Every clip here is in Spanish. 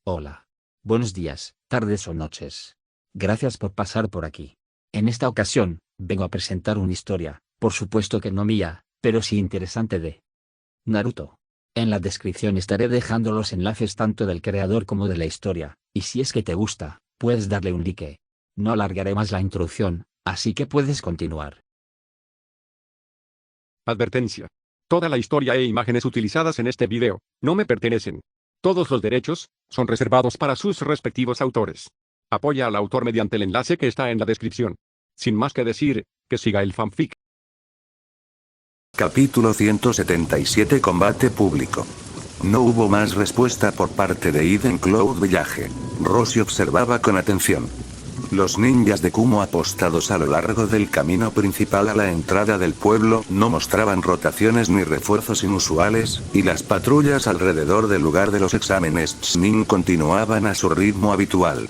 Hola. Buenos días, tardes o noches. Gracias por pasar por aquí. En esta ocasión, vengo a presentar una historia, por supuesto que no mía, pero sí interesante de Naruto. En la descripción estaré dejando los enlaces tanto del creador como de la historia, y si es que te gusta, puedes darle un like. No alargaré más la introducción, así que puedes continuar. Advertencia. Toda la historia e imágenes utilizadas en este video no me pertenecen. Todos los derechos son reservados para sus respectivos autores. Apoya al autor mediante el enlace que está en la descripción. Sin más que decir, que siga el fanfic. Capítulo 177 Combate público. No hubo más respuesta por parte de Eden Cloud Village. Roshi observaba con atención. Los ninjas de Kumo apostados a lo largo del camino principal a la entrada del pueblo no mostraban rotaciones ni refuerzos inusuales, y las patrullas alrededor del lugar de los exámenes Chunin continuaban a su ritmo habitual.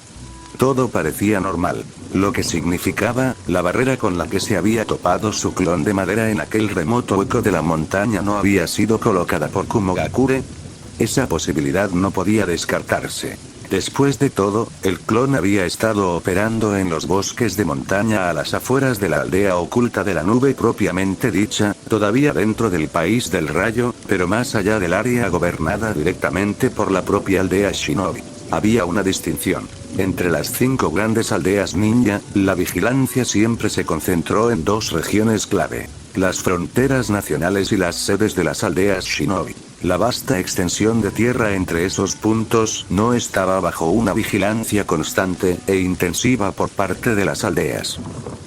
Todo parecía normal, lo que significaba, la barrera con la que se había topado su clon de madera en aquel remoto hueco de la montaña no había sido colocada por Kumogakure. Esa posibilidad no podía descartarse. Después de todo, el clon había estado operando en los bosques de montaña a las afueras de la aldea oculta de la nube propiamente dicha, todavía dentro del país del rayo, pero más allá del área gobernada directamente por la propia aldea Shinobi. Había una distinción. Entre las 5 grandes aldeas ninja, la vigilancia siempre se concentró en 2 regiones clave: las fronteras nacionales y las sedes de las aldeas Shinobi. La vasta extensión de tierra entre esos puntos no estaba bajo una vigilancia constante e intensiva por parte de las aldeas.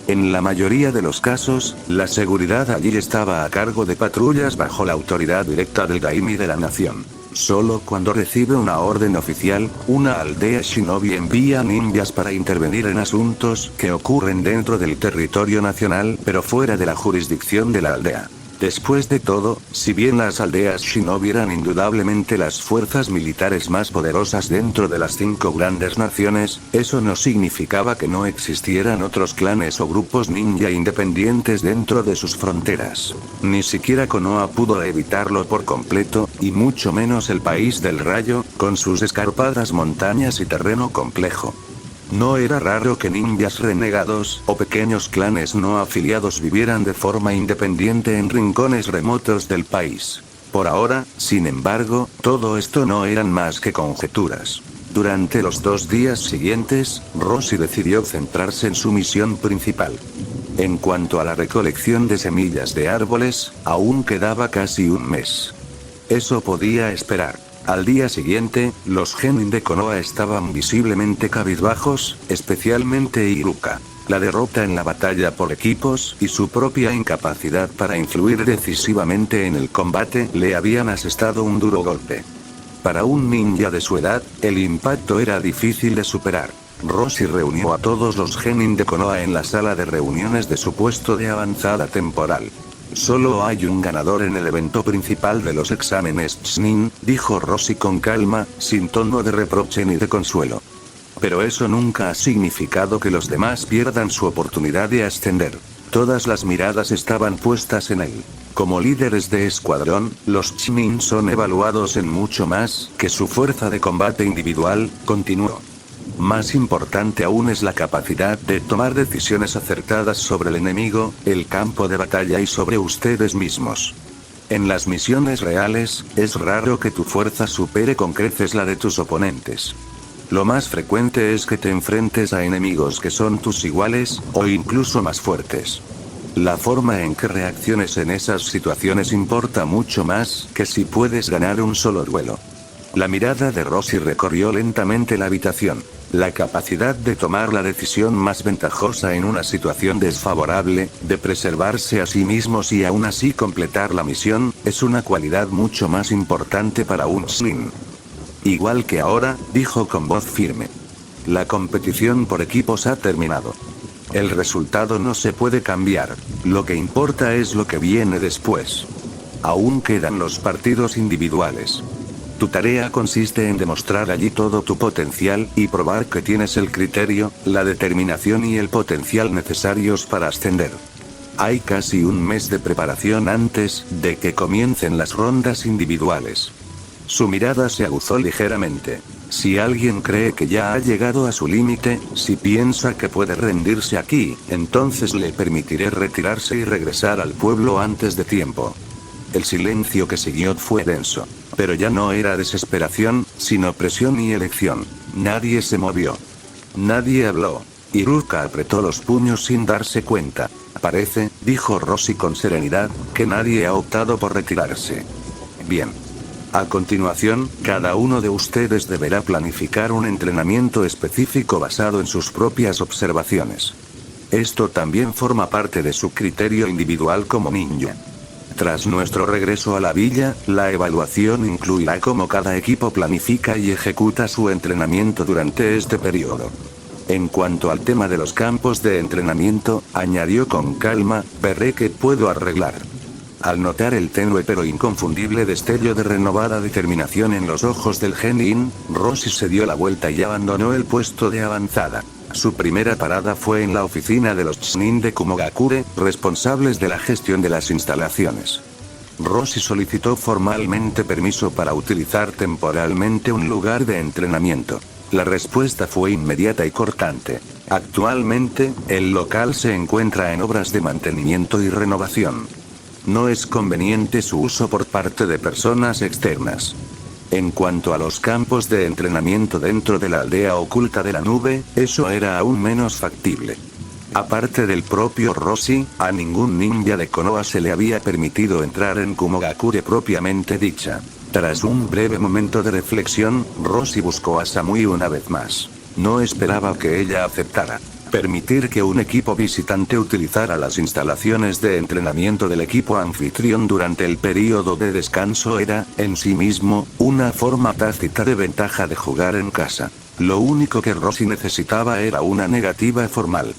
En la mayoría de los casos, la seguridad allí estaba a cargo de patrullas bajo la autoridad directa del Daimi de la nación. Solo cuando recibe una orden oficial, una aldea Shinobi envía ninjas para intervenir en asuntos que ocurren dentro del territorio nacional pero fuera de la jurisdicción de la aldea. Después de todo, si bien las aldeas Shinobi eran indudablemente las fuerzas militares más poderosas dentro de las 5 grandes naciones, eso no significaba que no existieran otros clanes o grupos ninja independientes dentro de sus fronteras. Ni siquiera Konoha pudo evitarlo por completo, y mucho menos el país del rayo, con sus escarpadas montañas y terreno complejo. No era raro que ninjas renegados o pequeños clanes no afiliados vivieran de forma independiente en rincones remotos del país. Por ahora, sin embargo, todo esto no eran más que conjeturas. Durante los 2 días siguientes, Roshi decidió centrarse en su misión principal. En cuanto a la recolección de semillas de árboles, aún quedaba casi un mes. Eso podía esperar. Al día siguiente, los genin de Konoha estaban visiblemente cabizbajos, especialmente Iruka. La derrota en la batalla por equipos y su propia incapacidad para influir decisivamente en el combate le habían asestado un duro golpe. Para un ninja de su edad, el impacto era difícil de superar. Roshi reunió a todos los genin de Konoha en la sala de reuniones de su puesto de avanzada temporal. Solo hay un ganador en el evento principal de los exámenes Chunin, dijo Roshi con calma, sin tono de reproche ni de consuelo. Pero eso nunca ha significado que los demás pierdan su oportunidad de ascender. Todas las miradas estaban puestas en él. Como líderes de escuadrón, los Chunin son evaluados en mucho más que su fuerza de combate individual, continuó. Más importante aún es la capacidad de tomar decisiones acertadas sobre el enemigo, el campo de batalla y sobre ustedes mismos. En las misiones reales, es raro que tu fuerza supere con creces la de tus oponentes. Lo más frecuente es que te enfrentes a enemigos que son tus iguales, o incluso más fuertes. La forma en que reacciones en esas situaciones importa mucho más que si puedes ganar un solo duelo. La mirada de Roshi recorrió lentamente la habitación. La capacidad de tomar la decisión más ventajosa en una situación desfavorable, de preservarse a sí mismos y aún así completar la misión, es una cualidad mucho más importante para un Chunin. Igual que ahora, dijo con voz firme. La competición por equipos ha terminado. El resultado no se puede cambiar. Lo que importa es lo que viene después. Aún quedan los partidos individuales. Tu tarea consiste en demostrar allí todo tu potencial y probar que tienes el criterio, la determinación y el potencial necesarios para ascender. Hay casi un mes de preparación antes de que comiencen las rondas individuales. Su mirada se aguzó ligeramente. Si alguien cree que ya ha llegado a su límite, si piensa que puede rendirse aquí, entonces le permitiré retirarse y regresar al pueblo antes de tiempo. El silencio que siguió fue denso. Pero ya no era desesperación, sino presión y elección. Nadie se movió. Nadie habló. Iruka apretó los puños sin darse cuenta. Parece, dijo Rossi con serenidad, que nadie ha optado por retirarse. Bien. A continuación, cada uno de ustedes deberá planificar un entrenamiento específico basado en sus propias observaciones. Esto también forma parte de su criterio individual como ninja. Tras nuestro regreso a la villa, la evaluación incluirá cómo cada equipo planifica y ejecuta su entrenamiento durante este periodo. En cuanto al tema de los campos de entrenamiento, añadió con calma, veré qué puedo arreglar. Al notar el tenue pero inconfundible destello de renovada determinación en los ojos del genin, Rossi se dio la vuelta y abandonó el puesto de avanzada. Su primera parada fue en la oficina de los Chunin de Kumogakure, responsables de la gestión de las instalaciones. Rossi solicitó formalmente permiso para utilizar temporalmente un lugar de entrenamiento. La respuesta fue inmediata y cortante. Actualmente, el local se encuentra en obras de mantenimiento y renovación. No es conveniente su uso por parte de personas externas. En cuanto a los campos de entrenamiento dentro de la aldea oculta de la nube, eso era aún menos factible. Aparte del propio Rossi, a ningún ninja de Konoha se le había permitido entrar en Kumogakure propiamente dicha. Tras un breve momento de reflexión, Rossi buscó a Samui una vez más. No esperaba que ella aceptara. Permitir que un equipo visitante utilizara las instalaciones de entrenamiento del equipo anfitrión durante el período de descanso era, en sí mismo, una forma tácita de ventaja de jugar en casa. Lo único que Rossi necesitaba era una negativa formal.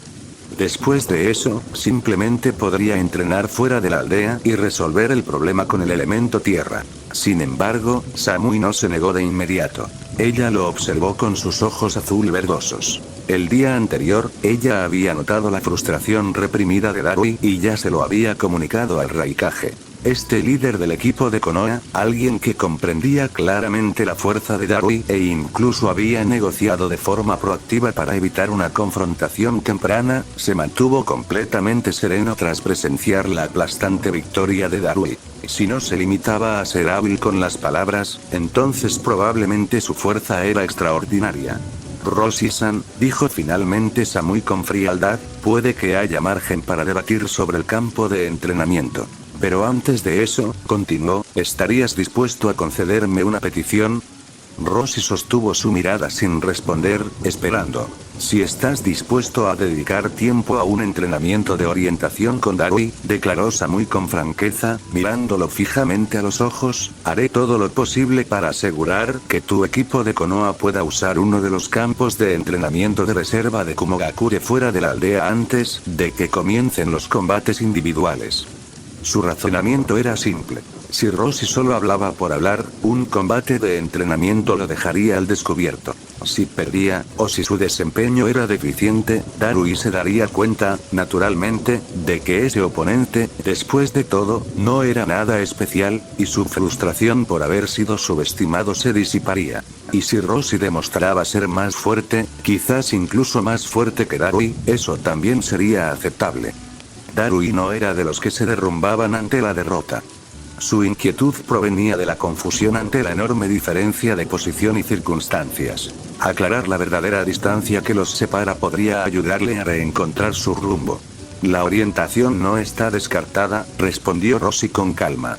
Después de eso, simplemente podría entrenar fuera de la aldea y resolver el problema con el elemento tierra. Sin embargo, Samui no se negó de inmediato. Ella lo observó con sus ojos azul verdosos. El día anterior, ella había notado la frustración reprimida de Darui y ya se lo había comunicado al Raikage. Este líder del equipo de Konoha, alguien que comprendía claramente la fuerza de Darui e incluso había negociado de forma proactiva para evitar una confrontación temprana, se mantuvo completamente sereno tras presenciar la aplastante victoria de Darui. Si no se limitaba a ser hábil con las palabras, entonces probablemente su fuerza era extraordinaria. Rossi-san, dijo finalmente Samui con frialdad, puede que haya margen para debatir sobre el campo de entrenamiento. Pero antes de eso, continuó, ¿estarías dispuesto a concederme una petición? Rossi sostuvo su mirada sin responder, esperando. Si estás dispuesto a dedicar tiempo a un entrenamiento de orientación con Darui, declaró Samui con franqueza, mirándolo fijamente a los ojos, haré todo lo posible para asegurar que tu equipo de Konoha pueda usar uno de los campos de entrenamiento de reserva de Kumogakure fuera de la aldea antes de que comiencen los combates individuales. Su razonamiento era simple. Si Rossi solo hablaba por hablar, un combate de entrenamiento lo dejaría al descubierto. Si perdía, o si su desempeño era deficiente, Darui se daría cuenta, naturalmente, de que ese oponente, después de todo, no era nada especial, y su frustración por haber sido subestimado se disiparía. Y si Rossi demostraba ser más fuerte, quizás incluso más fuerte que Darui, eso también sería aceptable. Darui no era de los que se derrumbaban ante la derrota. Su inquietud provenía de la confusión ante la enorme diferencia de posición y circunstancias. Aclarar la verdadera distancia que los separa podría ayudarle a reencontrar su rumbo. La orientación no está descartada, respondió Rossi con calma.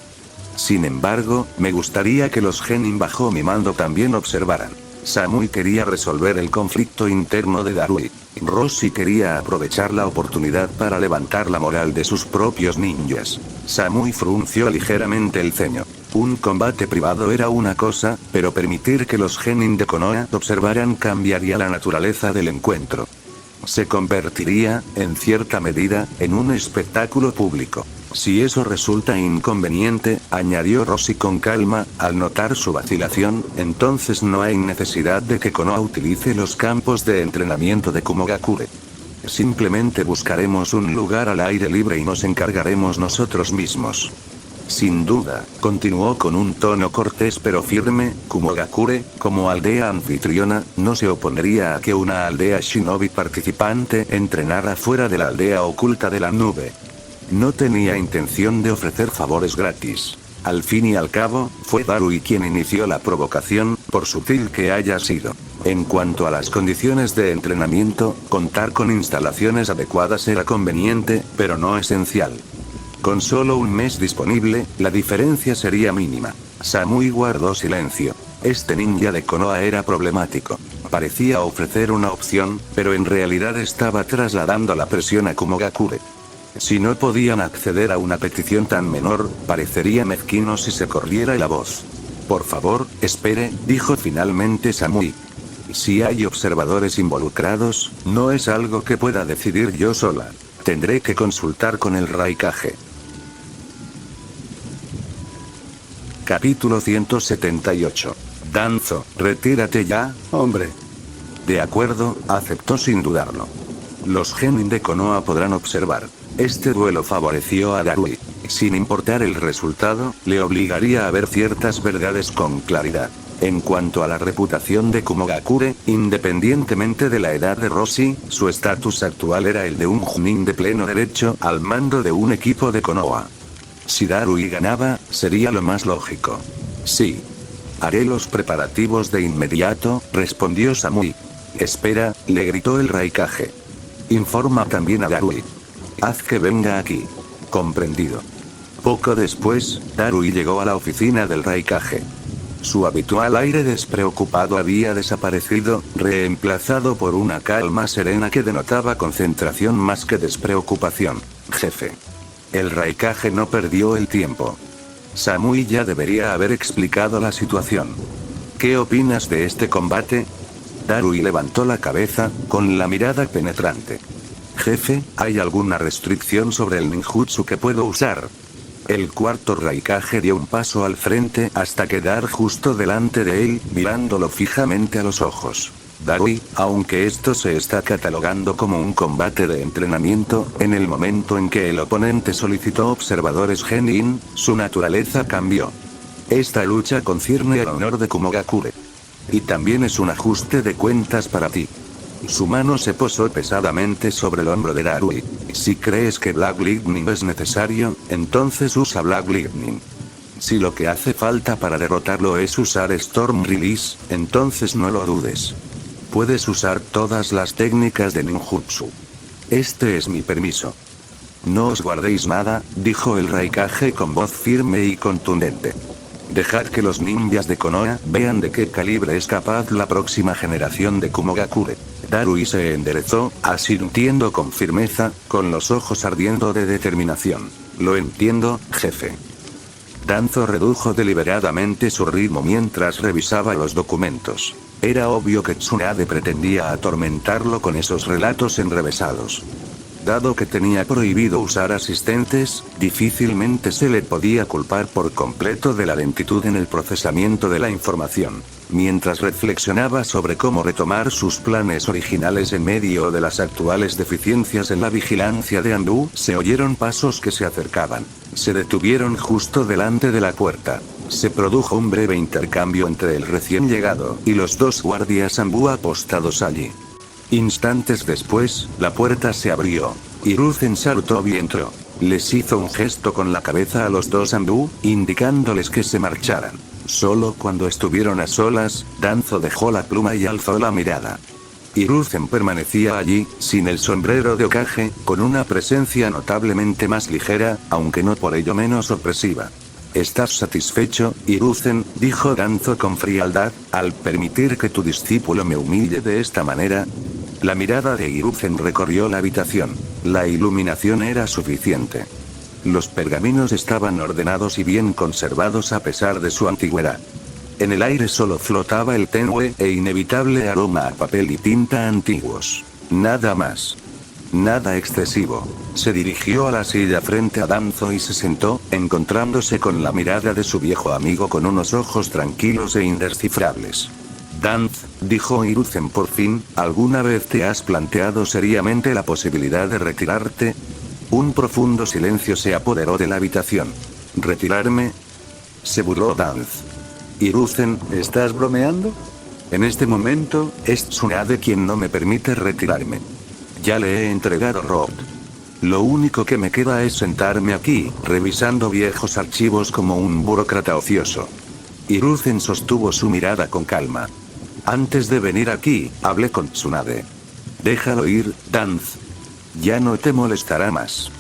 Sin embargo, me gustaría que los genin bajo mi mando también observaran. Samui quería resolver el conflicto interno de Darui. Rossi quería aprovechar la oportunidad para levantar la moral de sus propios ninjas. Samui frunció ligeramente el ceño. Un combate privado era una cosa, pero permitir que los genin de Konoha observaran cambiaría la naturaleza del encuentro. Se convertiría, en cierta medida, en un espectáculo público. Si eso resulta inconveniente, añadió Rossi con calma, al notar su vacilación, entonces no hay necesidad de que Konoha utilice los campos de entrenamiento de Kumogakure. Simplemente buscaremos un lugar al aire libre y nos encargaremos nosotros mismos. Sin duda, continuó con un tono cortés pero firme, Kumogakure, como aldea anfitriona, no se oponería a que una aldea shinobi participante entrenara fuera de la aldea oculta de la nube. No tenía intención de ofrecer favores gratis. Al fin y al cabo, fue Darui quien inició la provocación, por sutil que haya sido. En cuanto a las condiciones de entrenamiento, contar con instalaciones adecuadas era conveniente, pero no esencial. Con solo un mes disponible, la diferencia sería mínima. Samui guardó silencio. Este ninja de Konoha era problemático. Parecía ofrecer una opción, pero en realidad estaba trasladando la presión a Kumogakure. Si no podían acceder a una petición tan menor, parecería mezquino si se corriera la voz. Por favor, espere, dijo finalmente Samui. Si hay observadores involucrados, no es algo que pueda decidir yo sola. Tendré que consultar con el Raikage. Capítulo 178. Danzo, retírate ya, hombre. De acuerdo, aceptó sin dudarlo. Los genin de Konoha podrán observar. Este duelo favoreció a Darui. Sin importar el resultado, le obligaría a ver ciertas verdades con claridad. En cuanto a la reputación de Kumogakure, independientemente de la edad de Roshi, su estatus actual era el de un Chunin de pleno derecho al mando de un equipo de Konoha. Si Darui ganaba, sería lo más lógico. Sí. Haré los preparativos de inmediato, respondió Samui. Espera, le gritó el Raikage. Informa también a Darui. Haz que venga aquí. Comprendido. Poco después, Darui llegó a la oficina del Raikage. Su habitual aire despreocupado había desaparecido, reemplazado por una calma serena que denotaba concentración más que despreocupación. Jefe. El Raikage no perdió el tiempo. Samui ya debería haber explicado la situación. ¿Qué opinas de este combate? Darui levantó la cabeza, con la mirada penetrante. Jefe, ¿hay alguna restricción sobre el ninjutsu que puedo usar? El cuarto Raikage dio un paso al frente hasta quedar justo delante de él, mirándolo fijamente a los ojos. Darui, aunque esto se está catalogando como un combate de entrenamiento, en el momento en que el oponente solicitó observadores genin, su naturaleza cambió. Esta lucha concierne al honor de Kumogakure. Y también es un ajuste de cuentas para ti. Su mano se posó pesadamente sobre el hombro de Darui. Si crees que Black Lightning es necesario, entonces usa Black Lightning. Si lo que hace falta para derrotarlo es usar Storm Release, entonces no lo dudes. Puedes usar todas las técnicas de ninjutsu. Este es mi permiso. No os guardéis nada, dijo el Raikage con voz firme y contundente. Dejad que los ninjas de Konoha vean de qué calibre es capaz la próxima generación de Kumogakure. Darui se enderezó, asintiendo con firmeza, con los ojos ardiendo de determinación. Lo entiendo, jefe. Danzo redujo deliberadamente su ritmo mientras revisaba los documentos. Era obvio que Tsunade pretendía atormentarlo con esos relatos enrevesados. Dado que tenía prohibido usar asistentes, difícilmente se le podía culpar por completo de la lentitud en el procesamiento de la información. Mientras reflexionaba sobre cómo retomar sus planes originales en medio de las actuales deficiencias en la vigilancia de Anbu, se oyeron pasos que se acercaban. Se detuvieron justo delante de la puerta. Se produjo un breve intercambio entre el recién llegado y los dos guardias Anbu apostados allí. Instantes después, la puerta se abrió. Hiruzen Sarutobi entró. Les hizo un gesto con la cabeza a los dos Anbu, indicándoles que se marcharan. Solo cuando estuvieron a solas, Danzo dejó la pluma y alzó la mirada. Hiruzen permanecía allí, sin el sombrero de Hokage, con una presencia notablemente más ligera, aunque no por ello menos opresiva. ¿Estás satisfecho, Hiruzen?, dijo Danzo con frialdad, al permitir que tu discípulo me humille de esta manera. La mirada de Hiruzen recorrió la habitación. La iluminación era suficiente. Los pergaminos estaban ordenados y bien conservados a pesar de su antigüedad. En el aire solo flotaba el tenue e inevitable aroma a papel y tinta antiguos. Nada más. Nada excesivo. Se dirigió a la silla frente a Danzo y se sentó, encontrándose con la mirada de su viejo amigo con unos ojos tranquilos e indescifrables. Danzo, dijo Hiruzen por fin, ¿alguna vez te has planteado seriamente la posibilidad de retirarte? Un profundo silencio se apoderó de la habitación. ¿Retirarme?, se burló Danz. Hiruzen, ¿estás bromeando? En este momento, es Tsunade quien no me permite retirarme. Ya le he entregado Rod. Lo único que me queda es sentarme aquí, revisando viejos archivos como un burócrata ocioso. Hiruzen sostuvo su mirada con calma. Antes de venir aquí, hablé con Tsunade. Déjalo ir, Danz. Ya no te molestará más.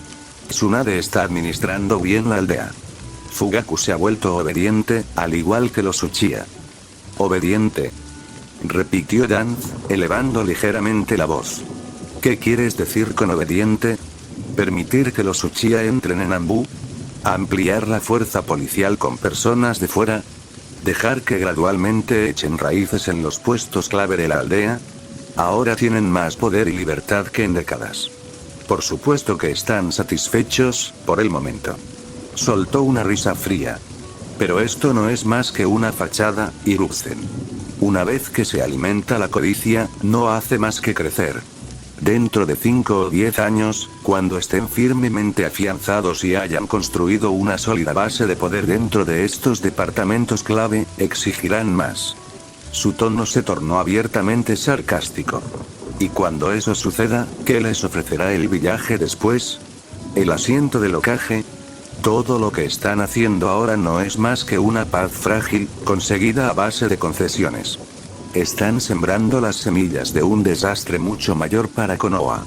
Tsunade está administrando bien la aldea. Fugaku se ha vuelto obediente, al igual que los Uchiha. ¿Obediente?, repitió Danz, elevando ligeramente la voz. ¿Qué quieres decir con obediente? ¿Permitir que los Uchiha entren en Anbu? ¿Ampliar la fuerza policial con personas de fuera? ¿Dejar que gradualmente echen raíces en los puestos clave de la aldea? Ahora tienen más poder y libertad que en décadas. Por supuesto que están satisfechos, por el momento. Soltó una risa fría. Pero esto no es más que una fachada, Hiruzen. Una vez que se alimenta la codicia, no hace más que crecer. Dentro de 5 o 10 años, cuando estén firmemente afianzados y hayan construido una sólida base de poder dentro de estos departamentos clave, exigirán más. Su tono se tornó abiertamente sarcástico. ¿Y cuando eso suceda, qué les ofrecerá el villaje después? ¿El asiento del Hokage? Todo lo que están haciendo ahora no es más que una paz frágil, conseguida a base de concesiones. Están sembrando las semillas de un desastre mucho mayor para Konoha.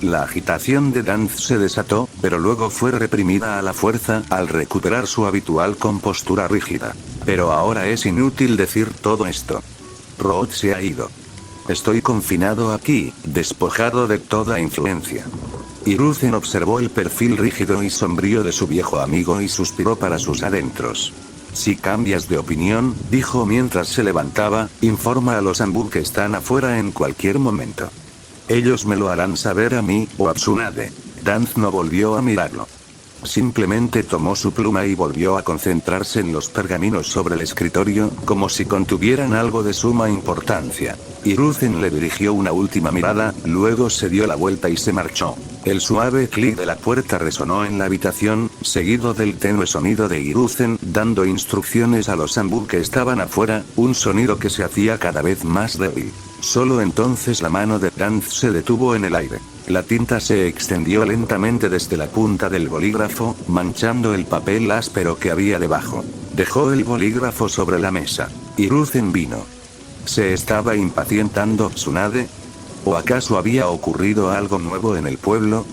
La agitación de Danz se desató, pero luego fue reprimida a la fuerza al recuperar su habitual compostura rígida. Pero ahora es inútil decir todo esto. Rod se ha ido. Estoy confinado aquí, despojado de toda influencia. Hiruzen observó el perfil rígido y sombrío de su viejo amigo y suspiró para sus adentros. Si cambias de opinión, dijo mientras se levantaba, informa a los Anbu que están afuera en cualquier momento. Ellos me lo harán saber a mí, o a Tsunade. Danz no volvió a mirarlo. Simplemente tomó su pluma y volvió a concentrarse en los pergaminos sobre el escritorio, como si contuvieran algo de suma importancia. Hiruzen le dirigió una última mirada, luego se dio la vuelta y se marchó. El suave clic de la puerta resonó en la habitación, seguido del tenue sonido de Hiruzen dando instrucciones a los Anbu que estaban afuera, un sonido que se hacía cada vez más débil. Solo entonces la mano de Danz se detuvo en el aire. La tinta se extendió lentamente desde la punta del bolígrafo, manchando el papel áspero que había debajo. Dejó el bolígrafo sobre la mesa. Hiruzen vino. ¿Se estaba impacientando Tsunade? ¿O acaso había ocurrido algo nuevo en el pueblo?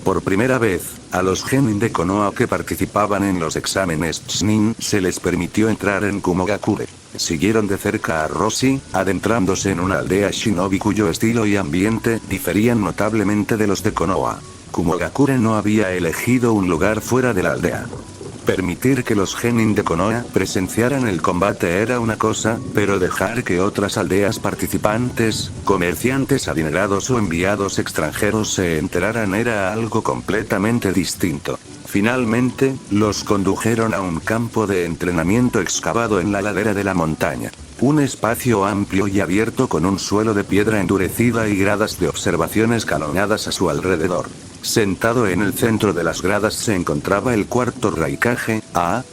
Por primera vez, a los genin de Konoha que participaban en los exámenes Chunin se les permitió entrar en Kumogakure. Siguieron de cerca a Roshi, adentrándose en una aldea shinobi cuyo estilo y ambiente diferían notablemente de los de Konoha. Kumogakure no había elegido un lugar fuera de la aldea. Permitir que los genin de Konoha presenciaran el combate era una cosa, pero dejar que otras aldeas participantes, comerciantes adinerados o enviados extranjeros se enteraran era algo completamente distinto. Finalmente, los condujeron a un campo de entrenamiento excavado en la ladera de la montaña. Un espacio amplio y abierto con un suelo de piedra endurecida y gradas de observación escalonadas a su alrededor. Sentado en el centro de las gradas se encontraba el cuarto Raikage,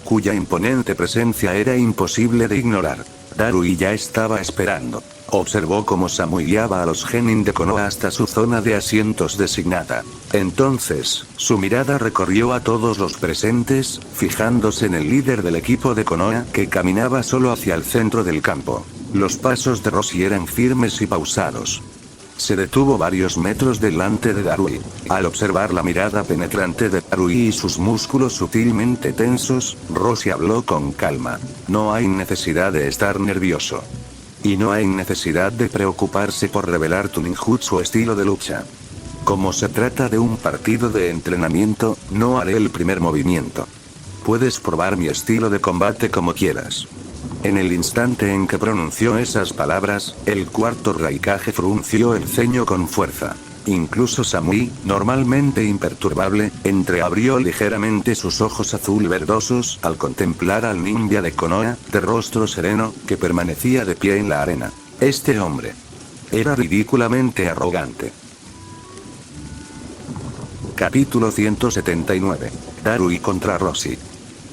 cuya imponente presencia era imposible de ignorar. Darui ya estaba esperando. Observó cómo Samui guiaba a los genin de Konoha hasta su zona de asientos designada. Entonces, su mirada recorrió a todos los presentes, fijándose en el líder del equipo de Konoha que caminaba solo hacia el centro del campo. Los pasos de Roshi eran firmes y pausados. Se detuvo varios metros delante de Darui. Al observar la mirada penetrante de Darui y sus músculos sutilmente tensos, Roshi habló con calma. No hay necesidad de estar nervioso. Y no hay necesidad de preocuparse por revelar tu ninjutsu o estilo de lucha. Como se trata de un partido de entrenamiento, no haré el primer movimiento. Puedes probar mi estilo de combate como quieras. En el instante en que pronunció esas palabras, el cuarto Raikage frunció el ceño con fuerza. Incluso Samui, normalmente imperturbable, entreabrió ligeramente sus ojos azul verdosos al contemplar al ninja de Konoha, de rostro sereno, que permanecía de pie en la arena. Este hombre era ridículamente arrogante. Capítulo 179. Darui contra Roshi.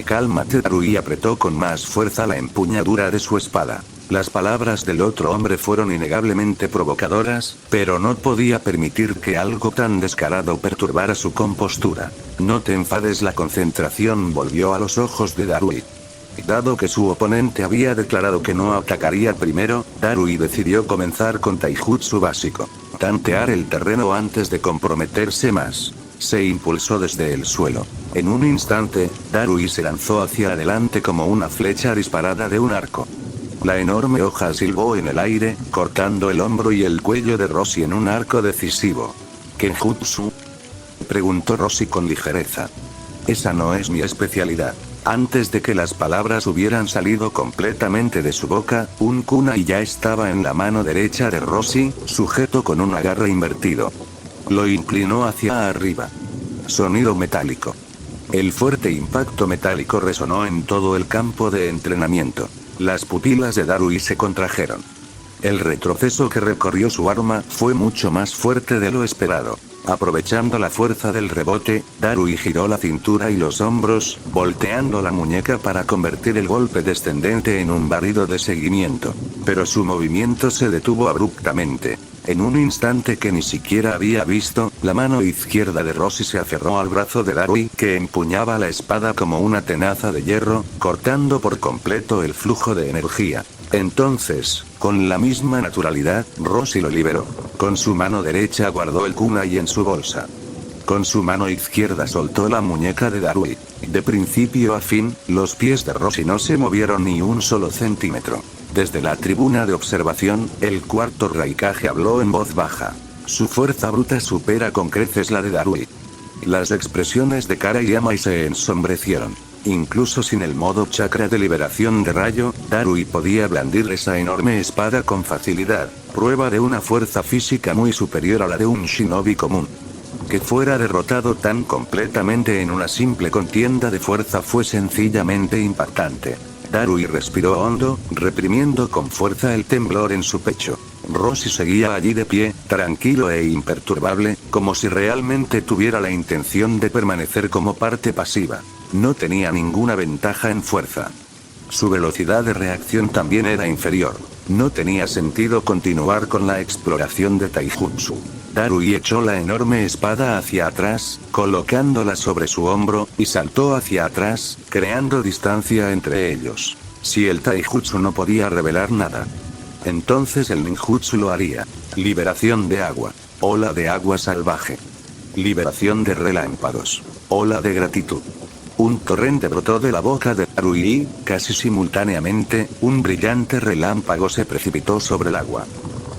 Cálmate, Darui apretó con más fuerza la empuñadura de su espada. Las palabras del otro hombre fueron innegablemente provocadoras, pero no podía permitir que algo tan descarado perturbara su compostura. No te enfades, la concentración volvió a los ojos de Darui. Dado que su oponente había declarado que no atacaría primero, Darui decidió comenzar con taijutsu básico. Tantear el terreno antes de comprometerse más. Se impulsó desde el suelo. En un instante, Darui se lanzó hacia adelante como una flecha disparada de un arco. La enorme hoja silbó en el aire, cortando el hombro y el cuello de Roshi en un arco decisivo. ¿Kenjutsu?, preguntó Roshi con ligereza. Esa no es mi especialidad. Antes de que las palabras hubieran salido completamente de su boca, un kunai ya estaba en la mano derecha de Roshi, sujeto con un agarre invertido. Lo inclinó hacia arriba. Sonido metálico. El fuerte impacto metálico resonó en todo el campo de entrenamiento. Las pupilas de Darui se contrajeron. El retroceso que recorrió su arma fue mucho más fuerte de lo esperado. Aprovechando la fuerza del rebote, Darui giró la cintura y los hombros, volteando la muñeca para convertir el golpe descendente en un barrido de seguimiento. Pero su movimiento se detuvo abruptamente. En un instante que ni siquiera había visto, la mano izquierda de Roshi se aferró al brazo de Darui, que empuñaba la espada como una tenaza de hierro, cortando por completo el flujo de energía. Entonces, con la misma naturalidad, Roshi lo liberó. Con su mano derecha guardó el kunai en su bolsa. Con su mano izquierda soltó la muñeca de Darui. De principio a fin, los pies de Roshi no se movieron ni un solo centímetro. Desde la tribuna de observación, el cuarto Raikage habló en voz baja. Su fuerza bruta supera con creces la de Darui. Las expresiones de Kara y Amai se ensombrecieron. Incluso sin el modo chakra de liberación de rayo, Darui podía blandir esa enorme espada con facilidad, prueba de una fuerza física muy superior a la de un shinobi común. Que fuera derrotado tan completamente en una simple contienda de fuerza fue sencillamente impactante. Darui respiró hondo, reprimiendo con fuerza el temblor en su pecho. Roshi seguía allí de pie, tranquilo e imperturbable, como si realmente tuviera la intención de permanecer como parte pasiva. No tenía ninguna ventaja en fuerza. Su velocidad de reacción también era inferior. No tenía sentido continuar con la exploración de taijutsu. Darui echó la enorme espada hacia atrás, colocándola sobre su hombro, y saltó hacia atrás, creando distancia entre ellos. Si el taijutsu no podía revelar nada, entonces el ninjutsu lo haría. Liberación de agua. Ola de agua salvaje. Liberación de relámpagos. Ola de gratitud. Un torrente brotó de la boca de Darui y, casi simultáneamente, un brillante relámpago se precipitó sobre el agua.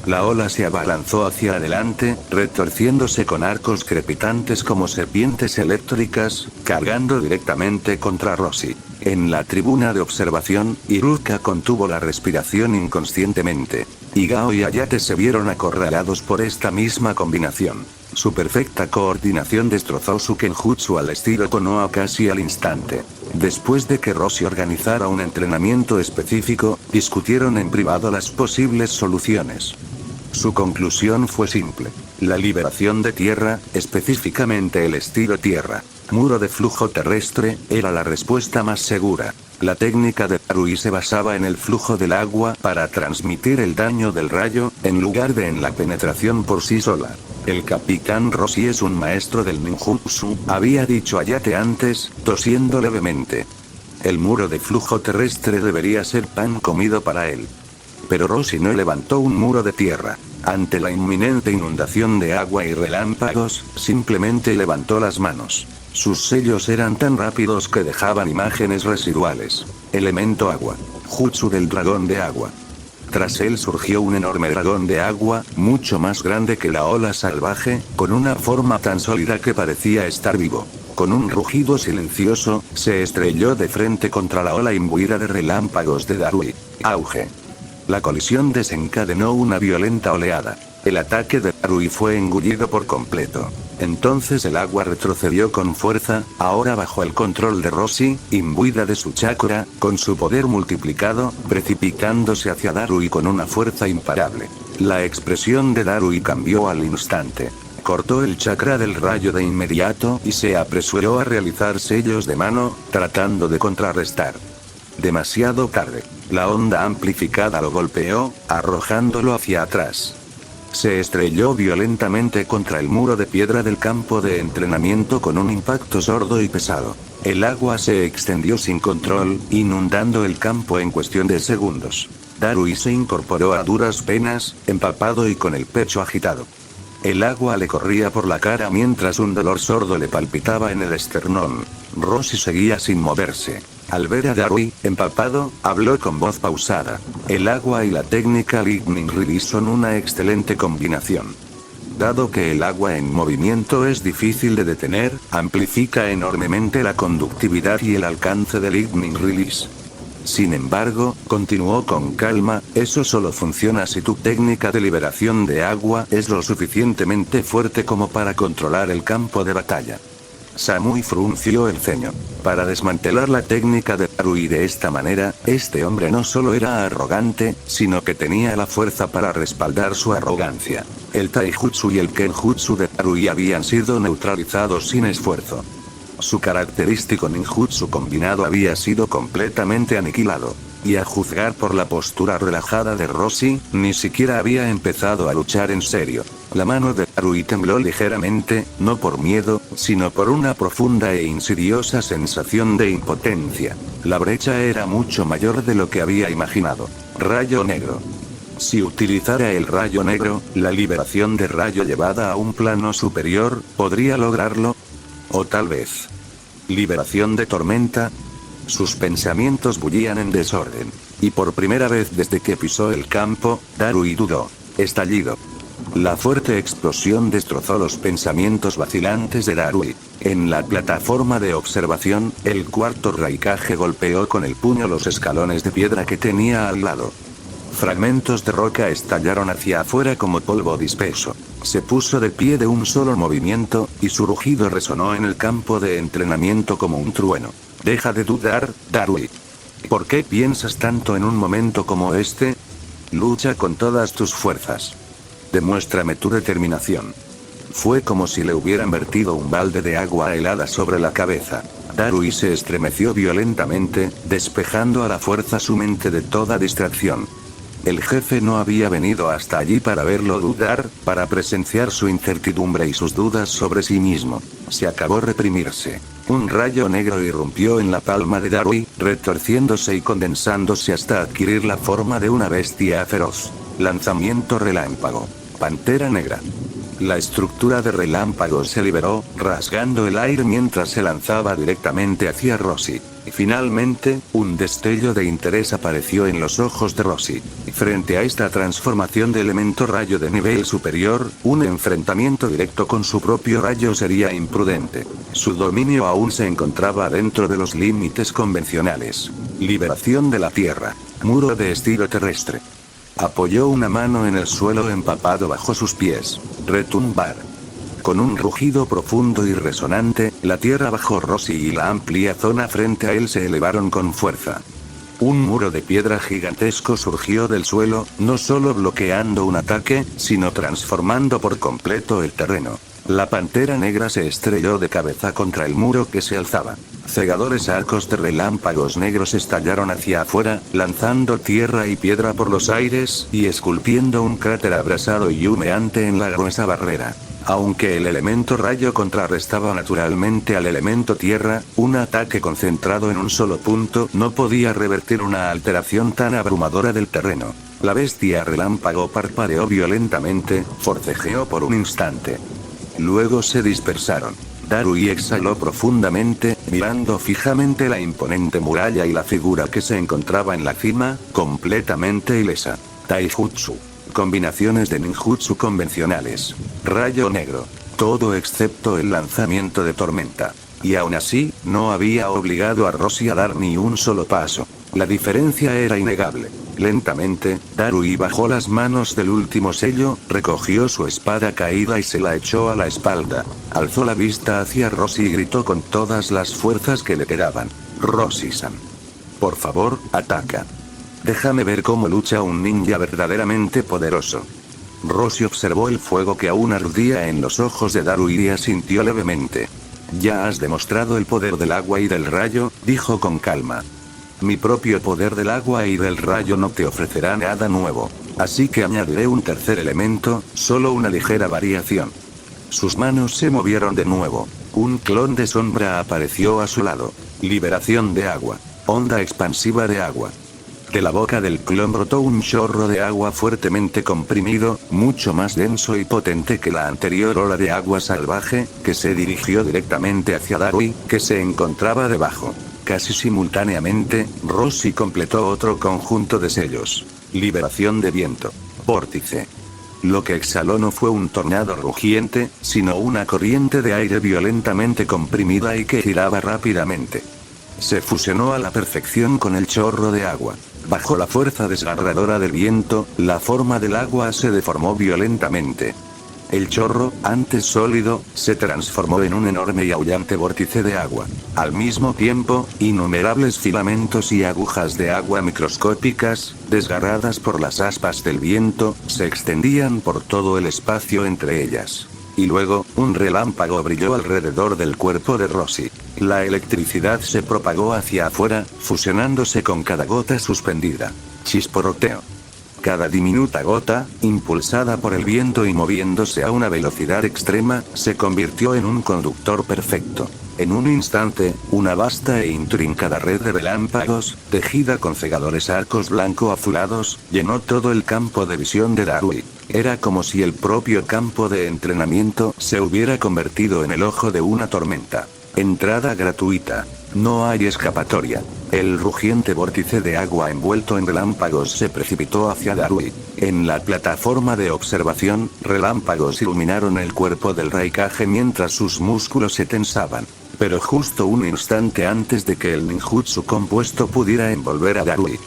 La ola se abalanzó hacia adelante, retorciéndose con arcos crepitantes como serpientes eléctricas, cargando directamente contra Roshi. En la tribuna de observación, Iruka contuvo la respiración inconscientemente. Igao y Ayate se vieron acorralados por esta misma combinación. Su perfecta coordinación destrozó su kenjutsu al estilo Konoha casi al instante. Después de que Roshi organizara un entrenamiento específico, discutieron en privado las posibles soluciones. Su conclusión fue simple. La liberación de tierra, específicamente el estilo tierra, muro de flujo terrestre, era la respuesta más segura. La técnica de Darui se basaba en el flujo del agua para transmitir el daño del rayo, en lugar de en la penetración por sí sola. El capitán Roshi es un maestro del ninjutsu, había dicho Ayate antes, tosiendo levemente. El muro de flujo terrestre debería ser pan comido para él. Pero Roshi no levantó un muro de tierra. Ante la inminente inundación de agua y relámpagos, simplemente levantó las manos. Sus sellos eran tan rápidos que dejaban imágenes residuales. Elemento agua. Jutsu del dragón de agua. Tras él surgió un enorme dragón de agua, mucho más grande que la ola salvaje, con una forma tan sólida que parecía estar vivo. Con un rugido silencioso, se estrelló de frente contra la ola imbuida de relámpagos de Darui. Auge. La colisión desencadenó una violenta oleada. El ataque de Darui fue engullido por completo. Entonces el agua retrocedió con fuerza, ahora bajo el control de Roshi, imbuida de su chakra, con su poder multiplicado, precipitándose hacia Darui con una fuerza imparable. La expresión de Darui cambió al instante. cortó el chakra del rayo de inmediato y se apresuró a realizar sellos de mano, tratando de contrarrestar. Demasiado tarde. La onda amplificada lo golpeó, arrojándolo hacia atrás. Se estrelló violentamente contra el muro de piedra del campo de entrenamiento con un impacto sordo y pesado. El agua se extendió sin control, inundando el campo en cuestión de segundos. Darui se incorporó a duras penas, empapado y con el pecho agitado. El agua le corría por la cara mientras un dolor sordo le palpitaba en el esternón. Rosie seguía sin moverse. Al ver a Darui, empapado, habló con voz pausada. El agua y la técnica Lightning Release son una excelente combinación. Dado que el agua en movimiento es difícil de detener, amplifica enormemente la conductividad y el alcance de Lightning Release. Sin embargo, continuó con calma, eso solo funciona si tu técnica de liberación de agua es lo suficientemente fuerte como para controlar el campo de batalla. Samui frunció el ceño. Para desmantelar la técnica de Darui de esta manera, este hombre no solo era arrogante, sino que tenía la fuerza para respaldar su arrogancia. El Taijutsu y el Kenjutsu de Darui habían sido neutralizados sin esfuerzo. Su característico ninjutsu combinado había sido completamente aniquilado. Y a juzgar por la postura relajada de Rosie, ni siquiera había empezado a luchar en serio. La mano de Darui tembló ligeramente, no por miedo, sino por una profunda e insidiosa sensación de impotencia. La brecha era mucho mayor de lo que había imaginado. Rayo negro. Si utilizara el rayo negro, la liberación de rayo llevada a un plano superior, ¿podría lograrlo? O tal vez. Liberación de tormenta. Sus pensamientos bullían en desorden. Y por primera vez desde que pisó el campo, Darui dudó. Estallido. La fuerte explosión destrozó los pensamientos vacilantes de Darui. En la plataforma de observación, el cuarto Raikage golpeó con el puño los escalones de piedra que tenía al lado. Fragmentos de roca estallaron hacia afuera como polvo disperso. Se puso de pie de un solo movimiento, y su rugido resonó en el campo de entrenamiento como un trueno. Deja de dudar, Darui. ¿Por qué piensas tanto en un momento como este? Lucha con todas tus fuerzas. Demuéstrame tu determinación. Fue como si le hubieran vertido un balde de agua helada sobre la cabeza. Darui se estremeció violentamente, despejando a la fuerza su mente de toda distracción. El jefe no había venido hasta allí para verlo dudar, para presenciar su incertidumbre y sus dudas sobre sí mismo. Se acabó reprimirse. Un rayo negro irrumpió en la palma de Darui, retorciéndose y condensándose hasta adquirir la forma de una bestia feroz. Lanzamiento relámpago. Pantera negra. La estructura de relámpago se liberó, rasgando el aire mientras se lanzaba directamente hacia Rosie. Y finalmente, un destello de interés apareció en los ojos de Rosie. Frente a esta transformación de elemento rayo de nivel superior, un enfrentamiento directo con su propio rayo sería imprudente. Su dominio aún se encontraba dentro de los límites convencionales. Liberación de la tierra. Muro de estilo terrestre. Apoyó una mano en el suelo empapado bajo sus pies. Retumbar. Con un rugido profundo y resonante, la tierra bajo Rosie y la amplia zona frente a él se elevaron con fuerza. Un muro de piedra gigantesco surgió del suelo, no solo bloqueando un ataque, sino transformando por completo el terreno. La pantera negra se estrelló de cabeza contra el muro que se alzaba. Cegadores arcos de relámpagos negros estallaron hacia afuera, lanzando tierra y piedra por los aires, y esculpiendo un cráter abrasado y humeante en la gruesa barrera. Aunque el elemento rayo contrarrestaba naturalmente al elemento tierra, un ataque concentrado en un solo punto no podía revertir una alteración tan abrumadora del terreno. La bestia relámpago parpadeó violentamente, forcejeó por un instante. Luego se dispersaron. Darui exhaló profundamente, mirando fijamente la imponente muralla y la figura que se encontraba en la cima, completamente ilesa. Taijutsu. Combinaciones de ninjutsu convencionales. Rayo negro. Todo excepto el lanzamiento de tormenta. Y aún así, no había obligado a Rosie a dar ni un solo paso. La diferencia era innegable. Lentamente, Darui bajó las manos del último sello, recogió su espada caída y se la echó a la espalda. Alzó la vista hacia Rosie y gritó con todas las fuerzas que le quedaban. Rosie-san. Por favor, ataca. Déjame ver cómo lucha un ninja verdaderamente poderoso. Rossi observó el fuego que aún ardía en los ojos de Darui y asintió levemente. Ya has demostrado el poder del agua y del rayo, dijo con calma. Mi propio poder del agua y del rayo no te ofrecerá nada nuevo. Así que añadiré un tercer elemento, solo una ligera variación. Sus manos se movieron de nuevo. Un clon de sombra apareció a su lado. Liberación de agua. Onda expansiva de agua. De la boca del clon brotó un chorro de agua fuertemente comprimido, mucho más denso y potente que la anterior ola de agua salvaje, que se dirigió directamente hacia Darui, que se encontraba debajo. Casi simultáneamente, Rossi completó otro conjunto de sellos. Liberación de viento. Vórtice. Lo que exhaló no fue un tornado rugiente, sino una corriente de aire violentamente comprimida y que giraba rápidamente. Se fusionó a la perfección con el chorro de agua. Bajo la fuerza desgarradora del viento, la forma del agua se deformó violentamente. El chorro, antes sólido, se transformó en un enorme y aullante vórtice de agua. Al mismo tiempo, innumerables filamentos y agujas de agua microscópicas, desgarradas por las aspas del viento, se extendían por todo el espacio entre ellas. Y luego, un relámpago brilló alrededor del cuerpo de Rossi. La electricidad se propagó hacia afuera, fusionándose con cada gota suspendida. Chisporroteo. Cada diminuta gota, impulsada por el viento y moviéndose a una velocidad extrema, se convirtió en un conductor perfecto. En un instante, una vasta e intrincada red de relámpagos, tejida con cegadores arcos blanco-azulados, llenó todo el campo de visión de Darui. Era como si el propio campo de entrenamiento se hubiera convertido en el ojo de una tormenta. Entrada gratuita. No hay escapatoria. El rugiente vórtice de agua envuelto en relámpagos se precipitó hacia Darui. En la plataforma de observación, relámpagos iluminaron el cuerpo del Raikage mientras sus músculos se tensaban. Pero justo un instante antes de que el ninjutsu compuesto pudiera envolver a Darui,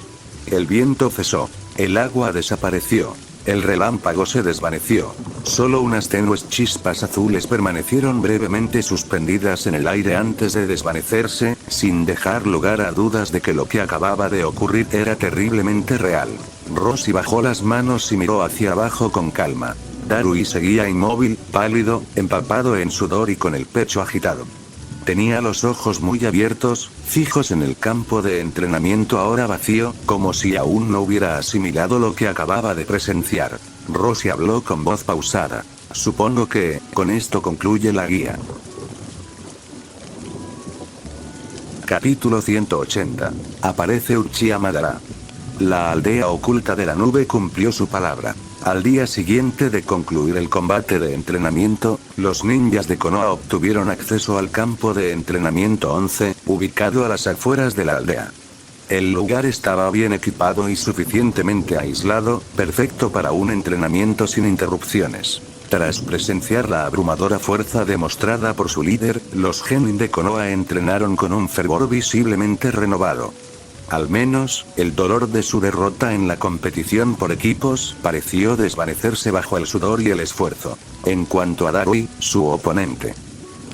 el viento cesó. El agua desapareció. El relámpago se desvaneció. Solo unas tenues chispas azules permanecieron brevemente suspendidas en el aire antes de desvanecerse, sin dejar lugar a dudas de que lo que acababa de ocurrir era terriblemente real. Rossi bajó las manos y miró hacia abajo con calma. Darui seguía inmóvil, pálido, empapado en sudor y con el pecho agitado. Tenía los ojos muy abiertos, fijos en el campo de entrenamiento ahora vacío, como si aún no hubiera asimilado lo que acababa de presenciar. Rossi habló con voz pausada. Supongo que, con esto concluye la guía. Capítulo 180. Aparece Uchiha Madara. La aldea oculta de la nube cumplió su palabra. Al día siguiente de concluir el combate de entrenamiento, los ninjas de Konoha obtuvieron acceso al campo de entrenamiento 11, ubicado a las afueras de la aldea. El lugar estaba bien equipado y suficientemente aislado, perfecto para un entrenamiento sin interrupciones. Tras presenciar la abrumadora fuerza demostrada por su líder, los genin de Konoha entrenaron con un fervor visiblemente renovado. Al menos, el dolor de su derrota en la competición por equipos pareció desvanecerse bajo el sudor y el esfuerzo. En cuanto a Darui, su oponente,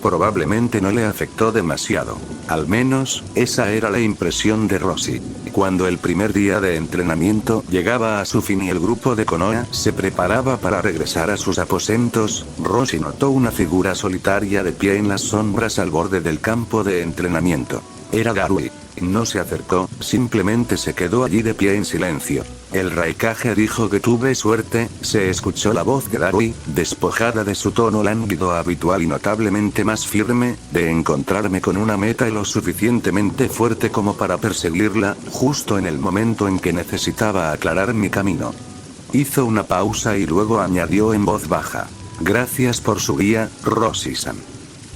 probablemente no le afectó demasiado. Al menos, esa era la impresión de Rossi. Cuando el primer día de entrenamiento llegaba a su fin y el grupo de Konoha se preparaba para regresar a sus aposentos, Rossi notó una figura solitaria de pie en las sombras al borde del campo de entrenamiento. Era Darui. No se acercó, simplemente se quedó allí de pie en silencio. El Raikage dijo que tuve suerte, se escuchó la voz de Darui, despojada de su tono lánguido habitual y notablemente más firme, de encontrarme con una meta lo suficientemente fuerte como para perseguirla, justo en el momento en que necesitaba aclarar mi camino. Hizo una pausa y luego añadió en voz baja. Gracias por su guía, Rossi-san.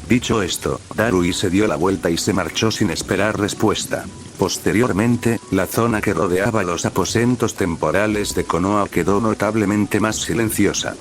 Dicho esto, Darui se dio la vuelta y se marchó sin esperar respuesta. Posteriormente, la zona que rodeaba los aposentos temporales de Konoha quedó notablemente más silenciosa.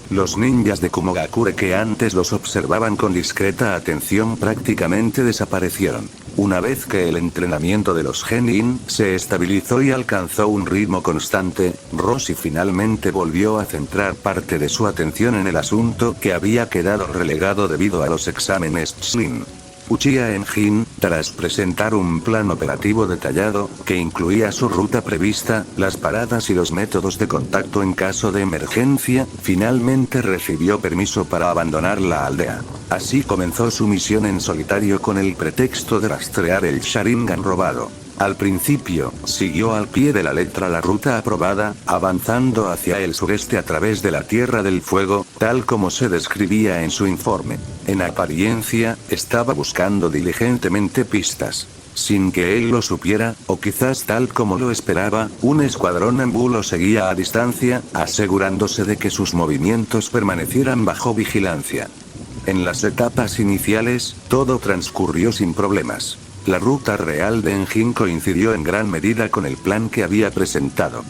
Los ninjas de Kumogakure que antes los observaban con discreta atención prácticamente desaparecieron. Una vez que el entrenamiento de los genin se estabilizó y alcanzó un ritmo constante, Rossi finalmente volvió a centrar parte de su atención en el asunto que había quedado relegado debido a los exámenes Chunin. Uchiha Enjin, tras presentar un plan operativo detallado, que incluía su ruta prevista, las paradas y los métodos de contacto en caso de emergencia, finalmente recibió permiso para abandonar la aldea. Así comenzó su misión en solitario con el pretexto de rastrear el Sharingan robado. Al principio, siguió al pie de la letra la ruta aprobada, avanzando hacia el sureste a través de la Tierra del Fuego, tal como se describía en su informe. En apariencia, estaba buscando diligentemente pistas. Sin que él lo supiera, o quizás tal como lo esperaba, un escuadrón Anbu lo seguía a distancia, asegurándose de que sus movimientos permanecieran bajo vigilancia. En las etapas iniciales, todo transcurrió sin problemas. La ruta real de Enjin coincidió en gran medida con el plan que había presentado.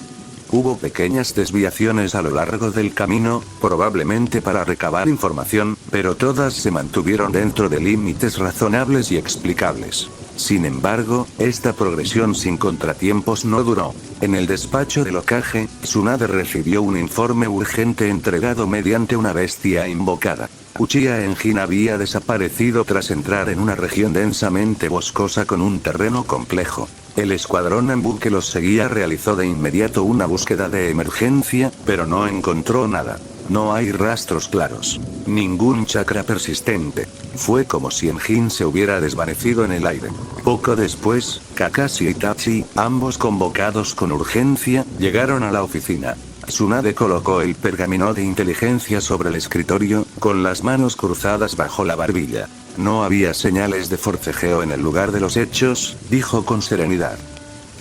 Hubo pequeñas desviaciones a lo largo del camino, probablemente para recabar información, pero todas se mantuvieron dentro de límites razonables y explicables. Sin embargo, esta progresión sin contratiempos no duró. En el despacho del Hokage, Tsunade recibió un informe urgente entregado mediante una bestia invocada. Uchiha Enjin había desaparecido tras entrar en una región densamente boscosa con un terreno complejo. El escuadrón Anbu que los seguía realizó de inmediato una búsqueda de emergencia, pero no encontró nada. No hay rastros claros. Ningún chakra persistente. Fue como si Enjin se hubiera desvanecido en el aire. Poco después, Kakashi y Itachi, ambos convocados con urgencia, llegaron a la oficina. Tsunade colocó el pergamino de inteligencia sobre el escritorio, con las manos cruzadas bajo la barbilla. No había señales de forcejeo en el lugar de los hechos, dijo con serenidad.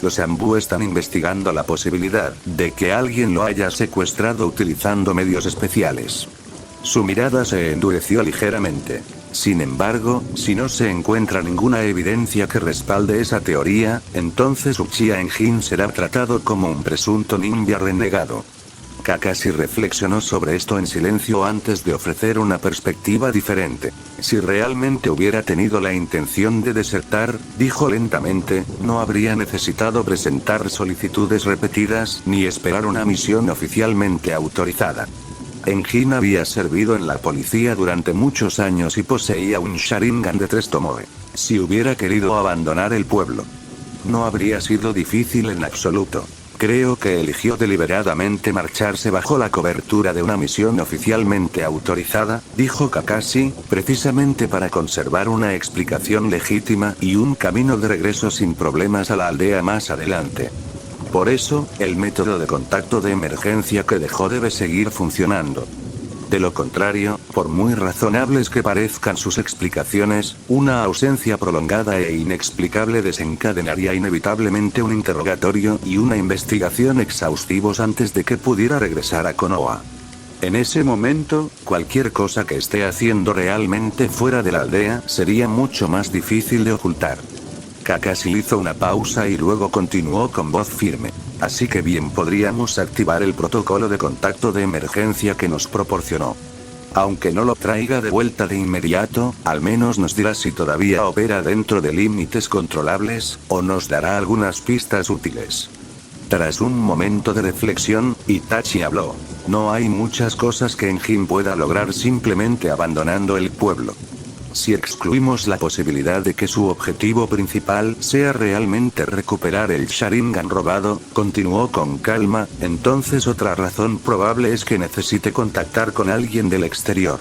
Los Anbu están investigando la posibilidad de que alguien lo haya secuestrado utilizando medios especiales. Su mirada se endureció ligeramente. Sin embargo, si no se encuentra ninguna evidencia que respalde esa teoría, entonces Uchiha Enjin será tratado como un presunto ninja renegado. Kakashi reflexionó sobre esto en silencio antes de ofrecer una perspectiva diferente. Si realmente hubiera tenido la intención de desertar, dijo lentamente, no habría necesitado presentar solicitudes repetidas ni esperar una misión oficialmente autorizada. Enjin había servido en la policía durante muchos años y poseía un Sharingan de 3 Tomoe. Si hubiera querido abandonar el pueblo, no habría sido difícil en absoluto. Creo que eligió deliberadamente marcharse bajo la cobertura de una misión oficialmente autorizada, dijo Kakashi, precisamente para conservar una explicación legítima y un camino de regreso sin problemas a la aldea más adelante. Por eso, el método de contacto de emergencia que dejó debe seguir funcionando. De lo contrario, por muy razonables que parezcan sus explicaciones, una ausencia prolongada e inexplicable desencadenaría inevitablemente un interrogatorio y una investigación exhaustivos antes de que pudiera regresar a Konoha. En ese momento, cualquier cosa que esté haciendo realmente fuera de la aldea sería mucho más difícil de ocultar. Kakashi hizo una pausa y luego continuó con voz firme. Así que bien podríamos activar el protocolo de contacto de emergencia que nos proporcionó. Aunque no lo traiga de vuelta de inmediato, al menos nos dirá si todavía opera dentro de límites controlables, o nos dará algunas pistas útiles. Tras un momento de reflexión, Itachi habló. No hay muchas cosas que Enjin pueda lograr simplemente abandonando el pueblo. Si excluimos la posibilidad de que su objetivo principal sea realmente recuperar el Sharingan robado, continuó con calma, entonces otra razón probable es que necesite contactar con alguien del exterior.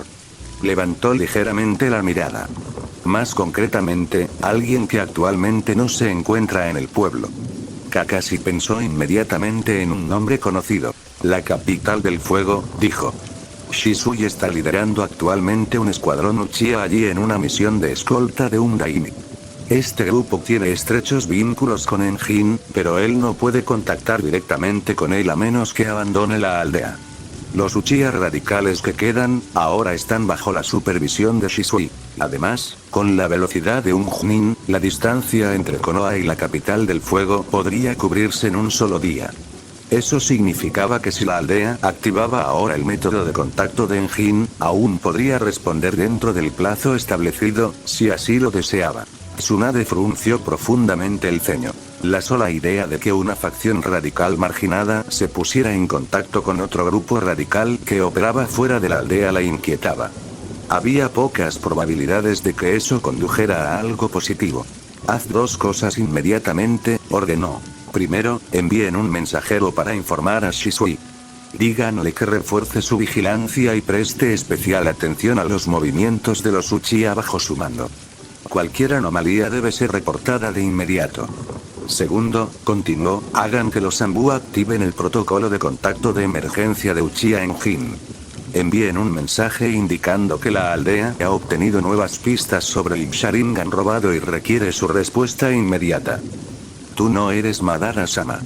Levantó ligeramente la mirada. Más concretamente, alguien que actualmente no se encuentra en el pueblo. Kakashi pensó inmediatamente en un nombre conocido. La capital del fuego, dijo. Shisui está liderando actualmente un escuadrón Uchiha allí en una misión de escolta de un daime. Este grupo tiene estrechos vínculos con Enjin, pero él no puede contactar directamente con él a menos que abandone la aldea. Los Uchiha radicales que quedan, ahora están bajo la supervisión de Shisui. Además, con la velocidad de un Chunin, la distancia entre Konoha y la capital del fuego podría cubrirse en un solo día. Eso significaba que si la aldea activaba ahora el método de contacto de Enjin, aún podría responder dentro del plazo establecido, si así lo deseaba. Tsunade frunció profundamente el ceño. La sola idea de que una facción radical marginada se pusiera en contacto con otro grupo radical que operaba fuera de la aldea la inquietaba. Había pocas probabilidades de que eso condujera a algo positivo. Haz dos cosas inmediatamente, ordenó. Primero, envíen un mensajero para informar a Shisui. Díganle que refuerce su vigilancia y preste especial atención a los movimientos de los Uchiha bajo su mando. Cualquier anomalía debe ser reportada de inmediato. Segundo, continuó, hagan que los Zanbu activen el protocolo de contacto de emergencia de Uchiha Engin. Envíen un mensaje indicando que la aldea ha obtenido nuevas pistas sobre el Sharingan robado y requiere su respuesta inmediata. Tú no eres Madara-sama.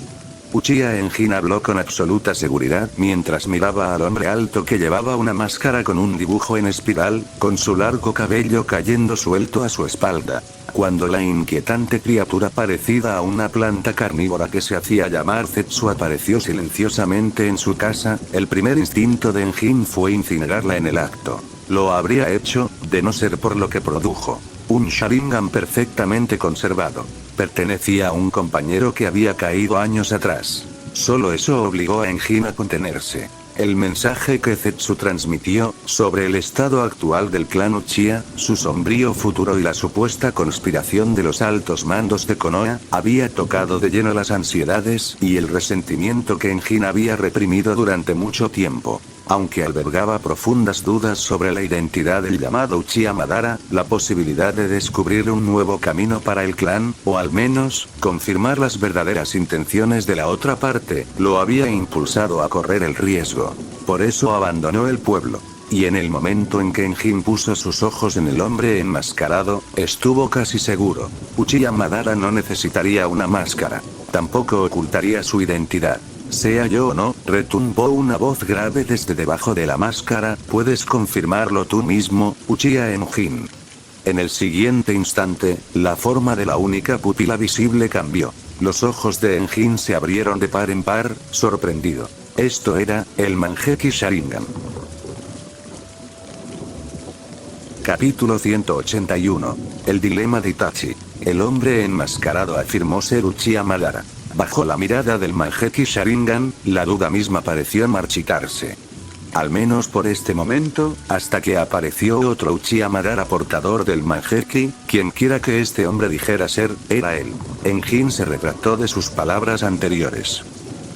Uchiha Engin habló con absoluta seguridad mientras miraba al hombre alto que llevaba una máscara con un dibujo en espiral, con su largo cabello cayendo suelto a su espalda. Cuando la inquietante criatura parecida a una planta carnívora que se hacía llamar Zetsu apareció silenciosamente en su casa, el primer instinto de Engin fue incinerarla en el acto. Lo habría hecho, de no ser por lo que produjo. Un Sharingan perfectamente conservado. Pertenecía a un compañero que había caído años atrás. Solo eso obligó a Engin a contenerse. El mensaje que Zetsu transmitió, sobre el estado actual del clan Uchiha, su sombrío futuro y la supuesta conspiración de los altos mandos de Konoha, había tocado de lleno las ansiedades y el resentimiento que Engin había reprimido durante mucho tiempo. Aunque albergaba profundas dudas sobre la identidad del llamado Uchiha Madara, la posibilidad de descubrir un nuevo camino para el clan, o al menos, confirmar las verdaderas intenciones de la otra parte, lo había impulsado a correr el riesgo. Por eso abandonó el pueblo. Y en el momento en que Engin puso sus ojos en el hombre enmascarado, estuvo casi seguro. Uchiha Madara no necesitaría una máscara. Tampoco ocultaría su identidad. Sea yo o no, retumbó una voz grave desde debajo de la máscara, ¿puedes confirmarlo tú mismo, Uchiha Engin? En el siguiente instante, la forma de la única pupila visible cambió. Los ojos de Engin se abrieron de par en par, sorprendido. Esto era, el Mangekyou Sharingan. Capítulo 181. El dilema de Itachi. El hombre enmascarado afirmó ser Uchiha Madara. Bajo la mirada del Mangekyou Sharingan, la duda misma pareció marchitarse. Al menos por este momento, hasta que apareció otro Uchiha Madara portador del Mangekyou, quienquiera que este hombre dijera ser, era él. Engin se retractó de sus palabras anteriores.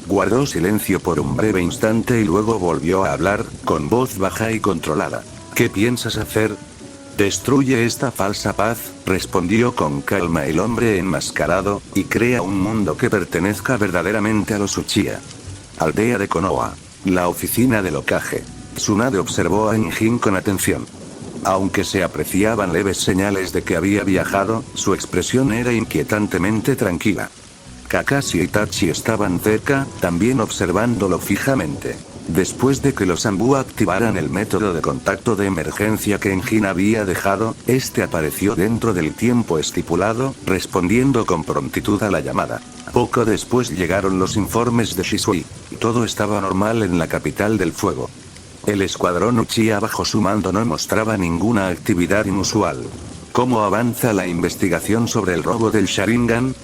Guardó silencio por un breve instante y luego volvió a hablar, con voz baja y controlada. ¿Qué piensas hacer? Destruye esta falsa paz, respondió con calma el hombre enmascarado, y crea un mundo que pertenezca verdaderamente a los Uchiha. Aldea de Konoha. La oficina del Hokage. Tsunade observó a Engin con atención. Aunque se apreciaban leves señales de que había viajado, su expresión era inquietantemente tranquila. Kakashi y Itachi estaban cerca, también observándolo fijamente. Después de que los Zanbu activaran el método de contacto de emergencia que Engin había dejado, este apareció dentro del tiempo estipulado, respondiendo con prontitud a la llamada. Poco después llegaron los informes de Shisui. Todo estaba normal en la capital del fuego. El escuadrón Uchiha bajo su mando no mostraba ninguna actividad inusual. ¿Cómo avanza la investigación sobre el robo del Sharingan?,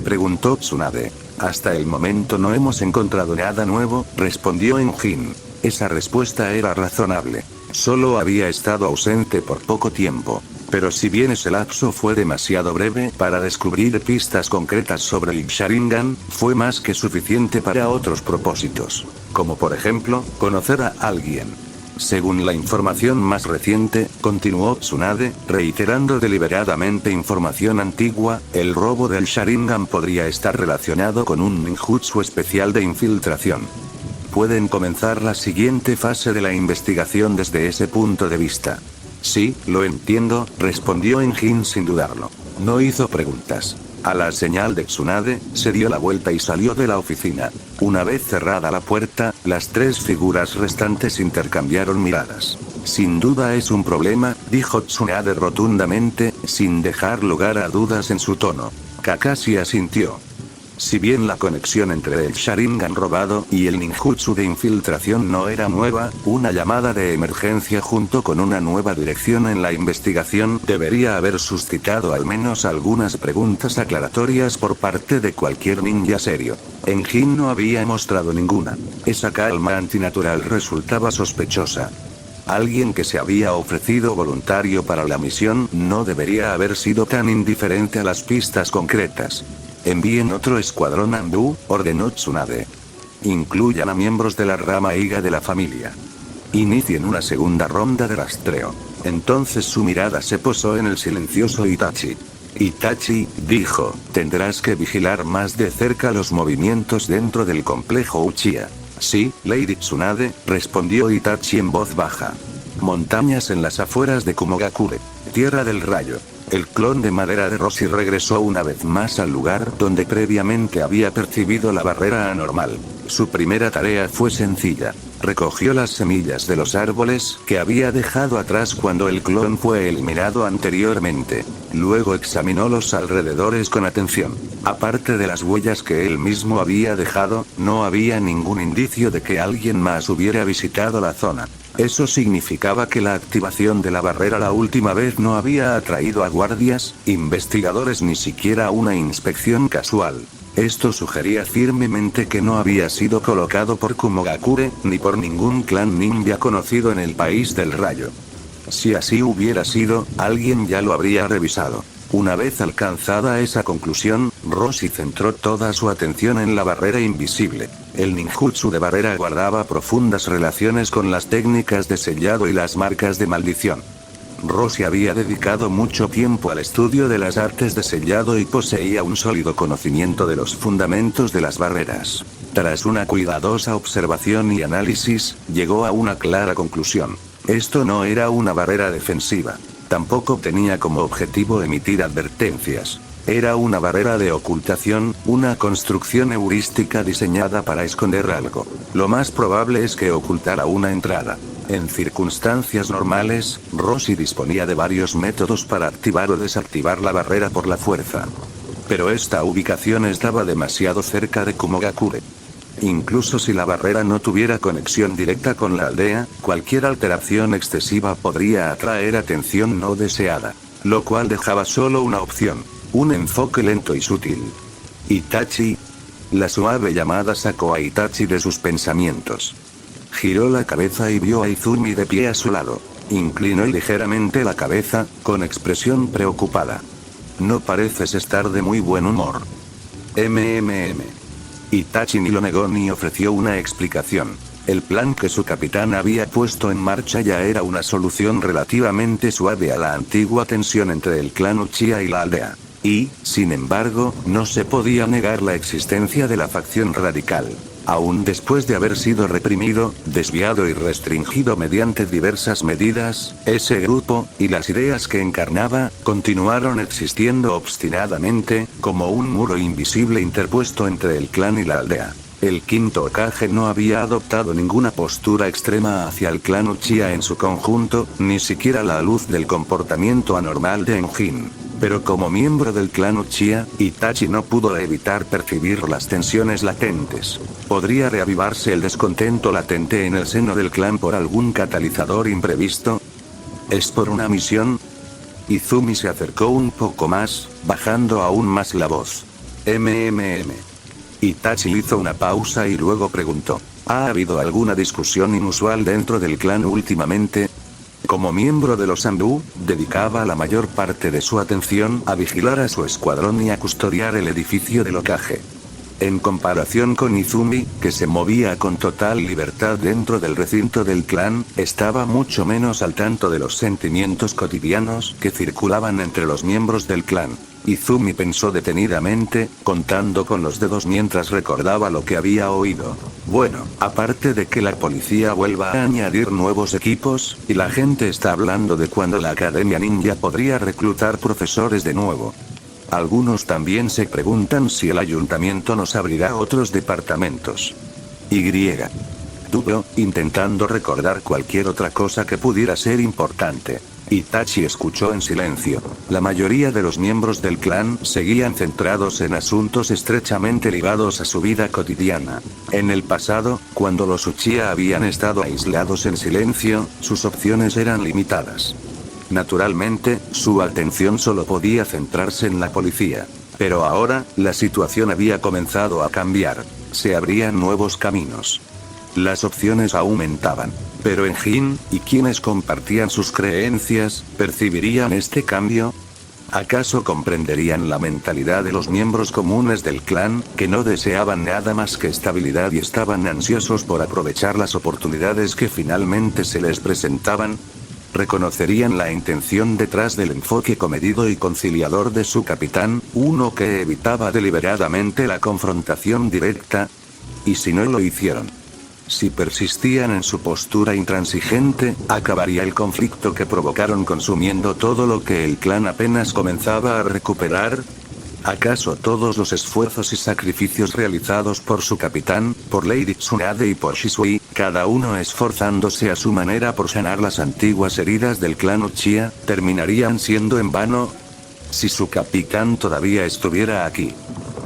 preguntó Tsunade. Hasta el momento no hemos encontrado nada nuevo, respondió Engin. Esa respuesta era razonable. Solo había estado ausente por poco tiempo. Pero si bien ese lapso fue demasiado breve para descubrir pistas concretas sobre el Sharingan, fue más que suficiente para otros propósitos. Como por ejemplo, conocer a alguien. Según la información más reciente, continuó Tsunade, reiterando deliberadamente información antigua, el robo del Sharingan podría estar relacionado con un ninjutsu especial de infiltración. Pueden comenzar la siguiente fase de la investigación desde ese punto de vista. Sí, lo entiendo, respondió Engin sin dudarlo. No hizo preguntas. A la señal de Tsunade, se dio la vuelta y salió de la oficina. Una vez cerrada la puerta, las tres figuras restantes intercambiaron miradas. Sin duda es un problema, dijo Tsunade rotundamente, sin dejar lugar a dudas en su tono. Kakashi asintió. Si bien la conexión entre el Sharingan robado y el ninjutsu de infiltración no era nueva, una llamada de emergencia junto con una nueva dirección en la investigación debería haber suscitado al menos algunas preguntas aclaratorias por parte de cualquier ninja serio. Engin no había mostrado ninguna. Esa calma antinatural resultaba sospechosa. Alguien que se había ofrecido voluntario para la misión no debería haber sido tan indiferente a las pistas concretas. Envíen otro escuadrón Anbu, ordenó Tsunade. Incluyan a miembros de la rama Iga de la familia. Inicien una segunda ronda de rastreo. Entonces su mirada se posó en el silencioso Itachi. Itachi, dijo, tendrás que vigilar más de cerca los movimientos dentro del complejo Uchiha. Sí, Lady Tsunade, respondió Itachi en voz baja. Montañas en las afueras de Kumogakure. Tierra del Rayo. El clon de madera de Roshi regresó una vez más al lugar donde previamente había percibido la barrera anormal. Su primera tarea fue sencilla. Recogió las semillas de los árboles que había dejado atrás cuando el clon fue eliminado anteriormente. Luego examinó los alrededores con atención. Aparte de las huellas que él mismo había dejado, no había ningún indicio de que alguien más hubiera visitado la zona. Eso significaba que la activación de la barrera la última vez no había atraído a guardias, investigadores ni siquiera una inspección casual. Esto sugería firmemente que no había sido colocado por Kumogakure, ni por ningún clan ninja conocido en el país del rayo. Si así hubiera sido, alguien ya lo habría revisado. Una vez alcanzada esa conclusión, Roshi centró toda su atención en la barrera invisible. El ninjutsu de barrera guardaba profundas relaciones con las técnicas de sellado y las marcas de maldición. Roshi había dedicado mucho tiempo al estudio de las artes de sellado y poseía un sólido conocimiento de los fundamentos de las barreras. Tras una cuidadosa observación y análisis, llegó a una clara conclusión. Esto no era una barrera defensiva. Tampoco tenía como objetivo emitir advertencias. Era una barrera de ocultación, una construcción heurística diseñada para esconder algo. Lo más probable es que ocultara una entrada. En circunstancias normales, Roshi disponía de varios métodos para activar o desactivar la barrera por la fuerza. Pero esta ubicación estaba demasiado cerca de Kumogakure. Incluso si la barrera no tuviera conexión directa con la aldea, cualquier alteración excesiva podría atraer atención no deseada. Lo cual dejaba solo una opción. Un enfoque lento y sutil. Itachi. La suave llamada sacó a Itachi de sus pensamientos. Giró la cabeza y vio a Izumi de pie a su lado. Inclinó ligeramente la cabeza, con expresión preocupada. No pareces estar de muy buen humor. Itachi ni lo negó ni ofreció una explicación. El plan que su capitán había puesto en marcha ya era una solución relativamente suave a la antigua tensión entre el clan Uchiha y la aldea. Y, sin embargo, no se podía negar la existencia de la facción radical. Aún después de haber sido reprimido, desviado y restringido mediante diversas medidas, ese grupo, y las ideas que encarnaba, continuaron existiendo obstinadamente, como un muro invisible interpuesto entre el clan y la aldea. El quinto Hokage no había adoptado ninguna postura extrema hacia el clan Uchiha en su conjunto, ni siquiera a la luz del comportamiento anormal de Enjin. Pero como miembro del clan Uchiha, Itachi no pudo evitar percibir las tensiones latentes. ¿Podría reavivarse el descontento latente en el seno del clan por algún catalizador imprevisto? ¿Es por una misión? Izumi se acercó un poco más, bajando aún más la voz. Itachi hizo una pausa y luego preguntó. ¿Ha habido alguna discusión inusual dentro del clan últimamente? Como miembro de los Anbu, dedicaba la mayor parte de su atención a vigilar a su escuadrón y a custodiar el edificio del Hokage. En comparación con Izumi, que se movía con total libertad dentro del recinto del clan, estaba mucho menos al tanto de los sentimientos cotidianos que circulaban entre los miembros del clan. Izumi pensó detenidamente, contando con los dedos mientras recordaba lo que había oído. Bueno, aparte de que la policía vuelva a añadir nuevos equipos, y la gente está hablando de cuando la Academia Ninja podría reclutar profesores de nuevo. Algunos también se preguntan si el ayuntamiento nos abrirá otros departamentos. Dudó, intentando recordar cualquier otra cosa que pudiera ser importante. Itachi escuchó en silencio. La mayoría de los miembros del clan seguían centrados en asuntos estrechamente ligados a su vida cotidiana. En el pasado, cuando los Uchiha habían estado aislados en silencio, sus opciones eran limitadas. Naturalmente, su atención solo podía centrarse en la policía. Pero ahora, la situación había comenzado a cambiar. Se abrían nuevos caminos. Las opciones aumentaban. Pero en Jin, y quienes compartían sus creencias, ¿percibirían este cambio? ¿Acaso comprenderían la mentalidad de los miembros comunes del clan, que no deseaban nada más que estabilidad y estaban ansiosos por aprovechar las oportunidades que finalmente se les presentaban? ¿Reconocerían la intención detrás del enfoque comedido y conciliador de su capitán, uno que evitaba deliberadamente la confrontación directa? ¿Y si no lo hicieron? Si persistían en su postura intransigente, acabaría el conflicto que provocaron consumiendo todo lo que el clan apenas comenzaba a recuperar. ¿Acaso todos los esfuerzos y sacrificios realizados por su capitán, por Lady Tsunade y por Shisui, cada uno esforzándose a su manera por sanar las antiguas heridas del clan Uchiha, terminarían siendo en vano? Si su capitán todavía estuviera aquí.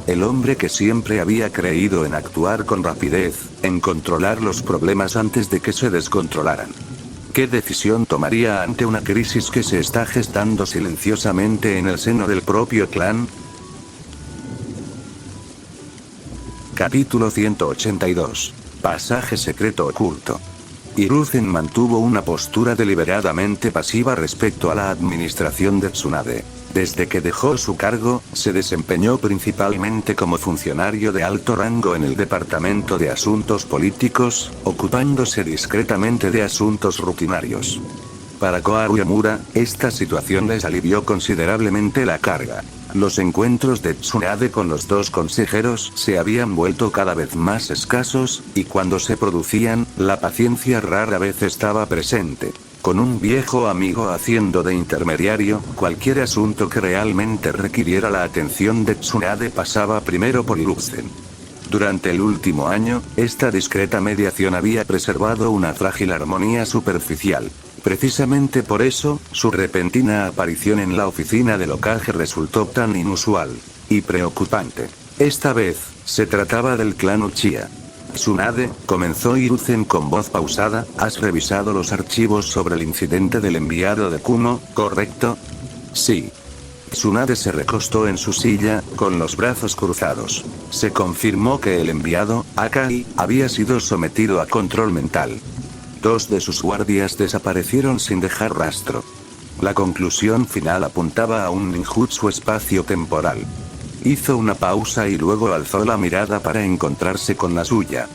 El hombre que siempre había creído en actuar con rapidez, en controlar los problemas antes de que se descontrolaran. ¿Qué decisión tomaría ante una crisis que se está gestando silenciosamente en el seno del propio clan? Capítulo 182. Pasaje secreto oculto. Hiruzen mantuvo una postura deliberadamente pasiva respecto a la administración de Tsunade. Desde que dejó su cargo, se desempeñó principalmente como funcionario de alto rango en el Departamento de Asuntos Políticos, ocupándose discretamente de asuntos rutinarios. Para Koa Uemura, esta situación les alivió considerablemente la carga. Los encuentros de Tsunade con los dos consejeros se habían vuelto cada vez más escasos, y cuando se producían, la paciencia rara vez estaba presente. Con un viejo amigo haciendo de intermediario, cualquier asunto que realmente requiriera la atención de Tsunade pasaba primero por Hiruzen. Durante el último año, esta discreta mediación había preservado una frágil armonía superficial. Precisamente por eso, su repentina aparición en la oficina del Hokage resultó tan inusual y preocupante. Esta vez, se trataba del clan Uchiha. Tsunade, comenzó Hiruzen con voz pausada, ¿has revisado los archivos sobre el incidente del enviado de Kumo, correcto? Sí. Tsunade se recostó en su silla, con los brazos cruzados. Se confirmó que el enviado, Akai, había sido sometido a control mental. 2 de sus guardias desaparecieron sin dejar rastro. La conclusión final apuntaba a un ninjutsu espacio-temporal. Hizo una pausa y luego alzó la mirada para encontrarse con la suya.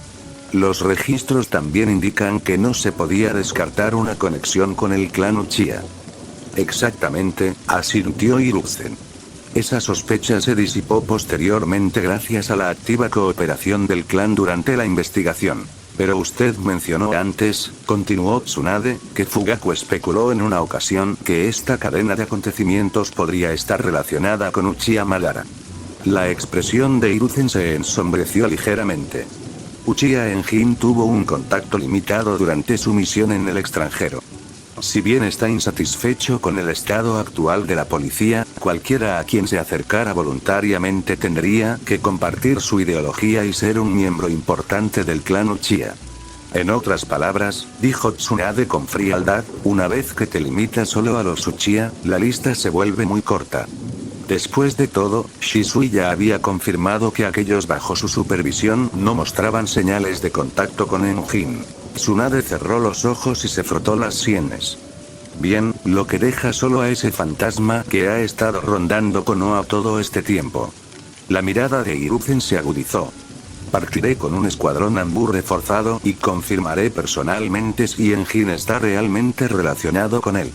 Los registros también indican que no se podía descartar una conexión con el clan Uchiha. Exactamente, asintió Hiruzen. Esa sospecha se disipó posteriormente gracias a la activa cooperación del clan durante la investigación. Pero usted mencionó antes, continuó Tsunade, que Fugaku especuló en una ocasión que esta cadena de acontecimientos podría estar relacionada con Uchiha Madara. La expresión de Hiruzen se ensombreció ligeramente. Uchiha Enjin tuvo un contacto limitado durante su misión en el extranjero. Si bien está insatisfecho con el estado actual de la policía, cualquiera a quien se acercara voluntariamente tendría que compartir su ideología y ser un miembro importante del clan Uchiha. En otras palabras, dijo Tsunade con frialdad, una vez que te limitas solo a los Uchiha, la lista se vuelve muy corta. Después de todo, Shisui ya había confirmado que aquellos bajo su supervisión no mostraban señales de contacto con Enjin. Tsunade cerró los ojos y se frotó las sienes. Bien, lo que deja solo a ese fantasma que ha estado rondando Konoha todo este tiempo. La mirada de Hiruzen se agudizó. Partiré con un escuadrón Anbu reforzado y confirmaré personalmente si Enjin está realmente relacionado con él.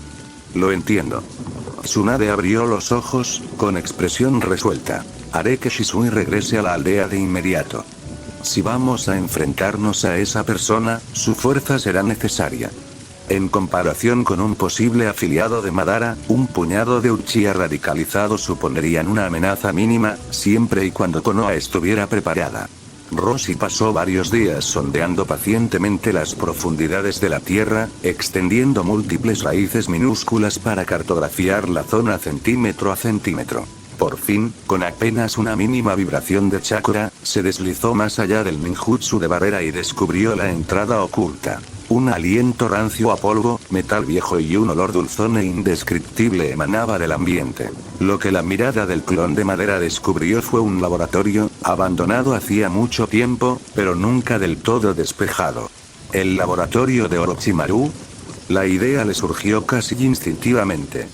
Lo entiendo. Tsunade abrió los ojos, con expresión resuelta. Haré que Shisui regrese a la aldea de inmediato. Si vamos a enfrentarnos a esa persona, su fuerza será necesaria. En comparación con un posible afiliado de Madara, un puñado de Uchiha radicalizados supondrían una amenaza mínima, siempre y cuando Konoha estuviera preparada. Roshi pasó varios días sondeando pacientemente las profundidades de la tierra, extendiendo múltiples raíces minúsculas para cartografiar la zona centímetro a centímetro. Por fin, con apenas una mínima vibración de chakra, se deslizó más allá del ninjutsu de barrera y descubrió la entrada oculta. Un aliento rancio a polvo, metal viejo y un olor dulzón e indescriptible emanaba del ambiente. Lo que la mirada del clon de madera descubrió fue un laboratorio, abandonado hacía mucho tiempo, pero nunca del todo despejado. ¿El laboratorio de Orochimaru? La idea le surgió casi instintivamente.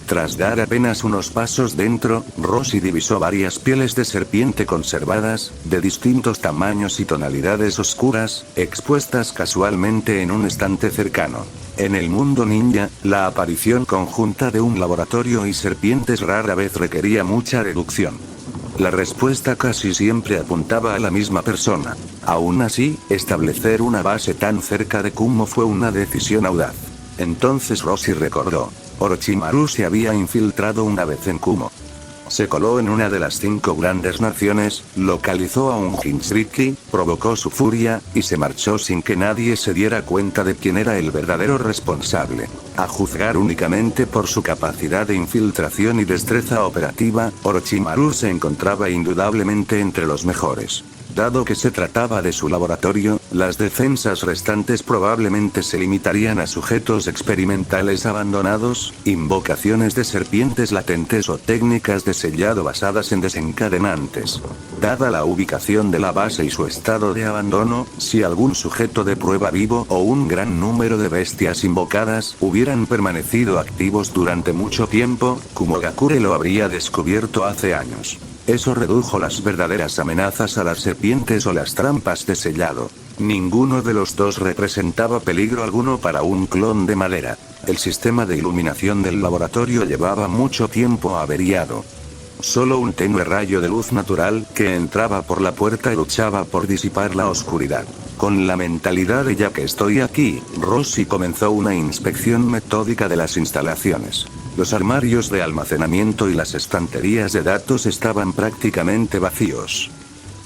Tras dar apenas unos pasos dentro, Roshi divisó varias pieles de serpiente conservadas, de distintos tamaños y tonalidades oscuras, expuestas casualmente en un estante cercano. En el mundo ninja, la aparición conjunta de un laboratorio y serpientes rara vez requería mucha deducción. La respuesta casi siempre apuntaba a la misma persona. Aún así, establecer una base tan cerca de Kumo fue una decisión audaz. Entonces Roshi recordó. Orochimaru se había infiltrado una vez en Kumo. Se coló en una de las 5 grandes naciones, localizó a un Jinchuriki, provocó su furia, y se marchó sin que nadie se diera cuenta de quién era el verdadero responsable. A juzgar únicamente por su capacidad de infiltración y destreza operativa, Orochimaru se encontraba indudablemente entre los mejores. Dado que se trataba de su laboratorio, las defensas restantes probablemente se limitarían a sujetos experimentales abandonados, invocaciones de serpientes latentes o técnicas de sellado basadas en desencadenantes. Dada la ubicación de la base y su estado de abandono, si algún sujeto de prueba vivo o un gran número de bestias invocadas hubieran permanecido activos durante mucho tiempo, Kumogakure lo habría descubierto hace años. Eso redujo las verdaderas amenazas a las serpientes o las trampas de sellado. Ninguno de los dos representaba peligro alguno para un clon de madera. El sistema de iluminación del laboratorio llevaba mucho tiempo averiado. Solo un tenue rayo de luz natural que entraba por la puerta luchaba por disipar la oscuridad. Con la mentalidad de ya que estoy aquí, Roshi comenzó una inspección metódica de las instalaciones. Los armarios de almacenamiento y las estanterías de datos estaban prácticamente vacíos.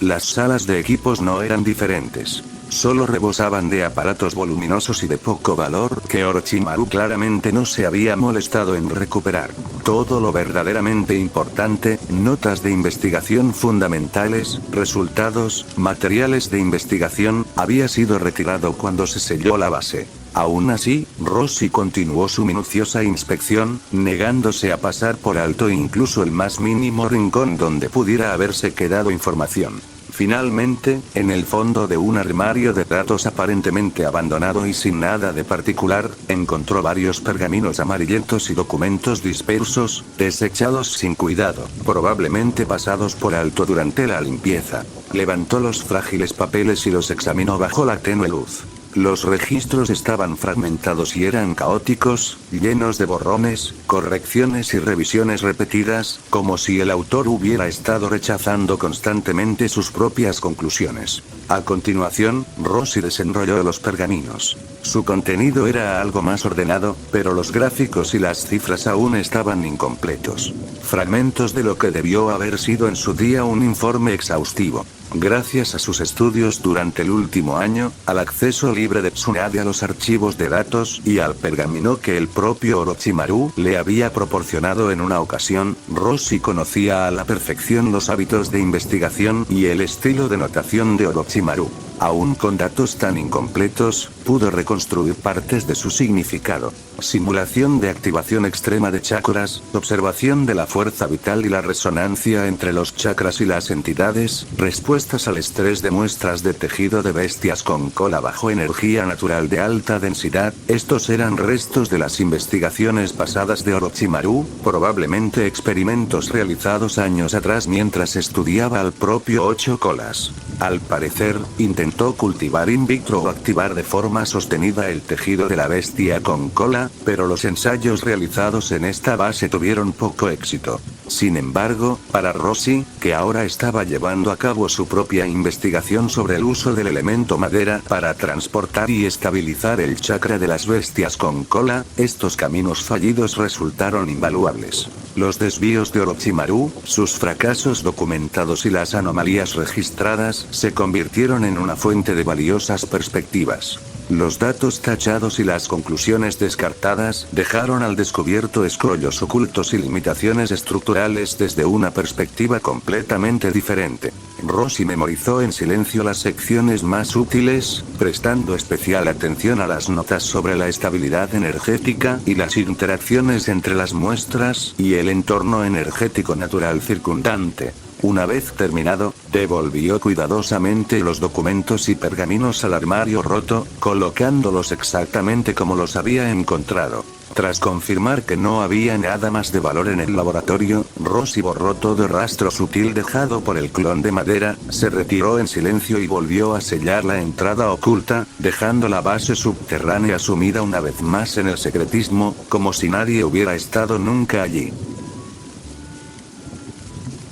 Las salas de equipos no eran diferentes. Solo rebosaban de aparatos voluminosos y de poco valor que Orochimaru claramente no se había molestado en recuperar. Todo lo verdaderamente importante, notas de investigación fundamentales, resultados, materiales de investigación, había sido retirado cuando se selló la base. Aún así, Roshi continuó su minuciosa inspección, negándose a pasar por alto incluso el más mínimo rincón donde pudiera haberse quedado información. Finalmente, en el fondo de un armario de datos aparentemente abandonado y sin nada de particular, encontró varios pergaminos amarillentos y documentos dispersos, desechados sin cuidado, probablemente pasados por alto durante la limpieza. Levantó los frágiles papeles y los examinó bajo la tenue luz. Los registros estaban fragmentados y eran caóticos, llenos de borrones, correcciones y revisiones repetidas, como si el autor hubiera estado rechazando constantemente sus propias conclusiones. A continuación, Roshi desenrolló los pergaminos. Su contenido era algo más ordenado, pero los gráficos y las cifras aún estaban incompletos. Fragmentos de lo que debió haber sido en su día un informe exhaustivo. Gracias a sus estudios durante el último año, al acceso libre de Tsunade a los archivos de datos y al pergamino que el propio Orochimaru le había proporcionado en una ocasión, Roshi conocía a la perfección los hábitos de investigación y el estilo de notación de Orochimaru. Aún con datos tan incompletos, pudo reconstruir partes de su significado. Simulación de activación extrema de chakras, observación de la fuerza vital y la resonancia entre los chakras y las entidades, respuestas al estrés de muestras de tejido de bestias con cola bajo energía natural de alta densidad. Estos eran restos de las investigaciones pasadas de Orochimaru, probablemente experimentos realizados años atrás mientras estudiaba al propio Ocho Colas. Al parecer, intentó cultivar in vitro o activar de forma sostenida el tejido de la bestia con cola, pero los ensayos realizados en esta base tuvieron poco éxito. Sin embargo, para Roshi, que ahora estaba llevando a cabo su propia investigación sobre el uso del elemento madera para transportar y estabilizar el chakra de las bestias con cola, estos caminos fallidos resultaron invaluables. Los desvíos de Orochimaru, sus fracasos documentados y las anomalías registradas se convirtieron en una fuente de valiosas perspectivas. Los datos tachados y las conclusiones descartadas dejaron al descubierto escollos ocultos y limitaciones estructurales desde una perspectiva completamente diferente. Rossi memorizó en silencio las secciones más útiles, prestando especial atención a las notas sobre la estabilidad energética y las interacciones entre las muestras y el entorno energético natural circundante. Una vez terminado, devolvió cuidadosamente los documentos y pergaminos al armario roto, colocándolos exactamente como los había encontrado. Tras confirmar que no había nada más de valor en el laboratorio, Rossi borró todo rastro sutil dejado por el clon de madera, se retiró en silencio y volvió a sellar la entrada oculta, dejando la base subterránea sumida una vez más en el secretismo, como si nadie hubiera estado nunca allí.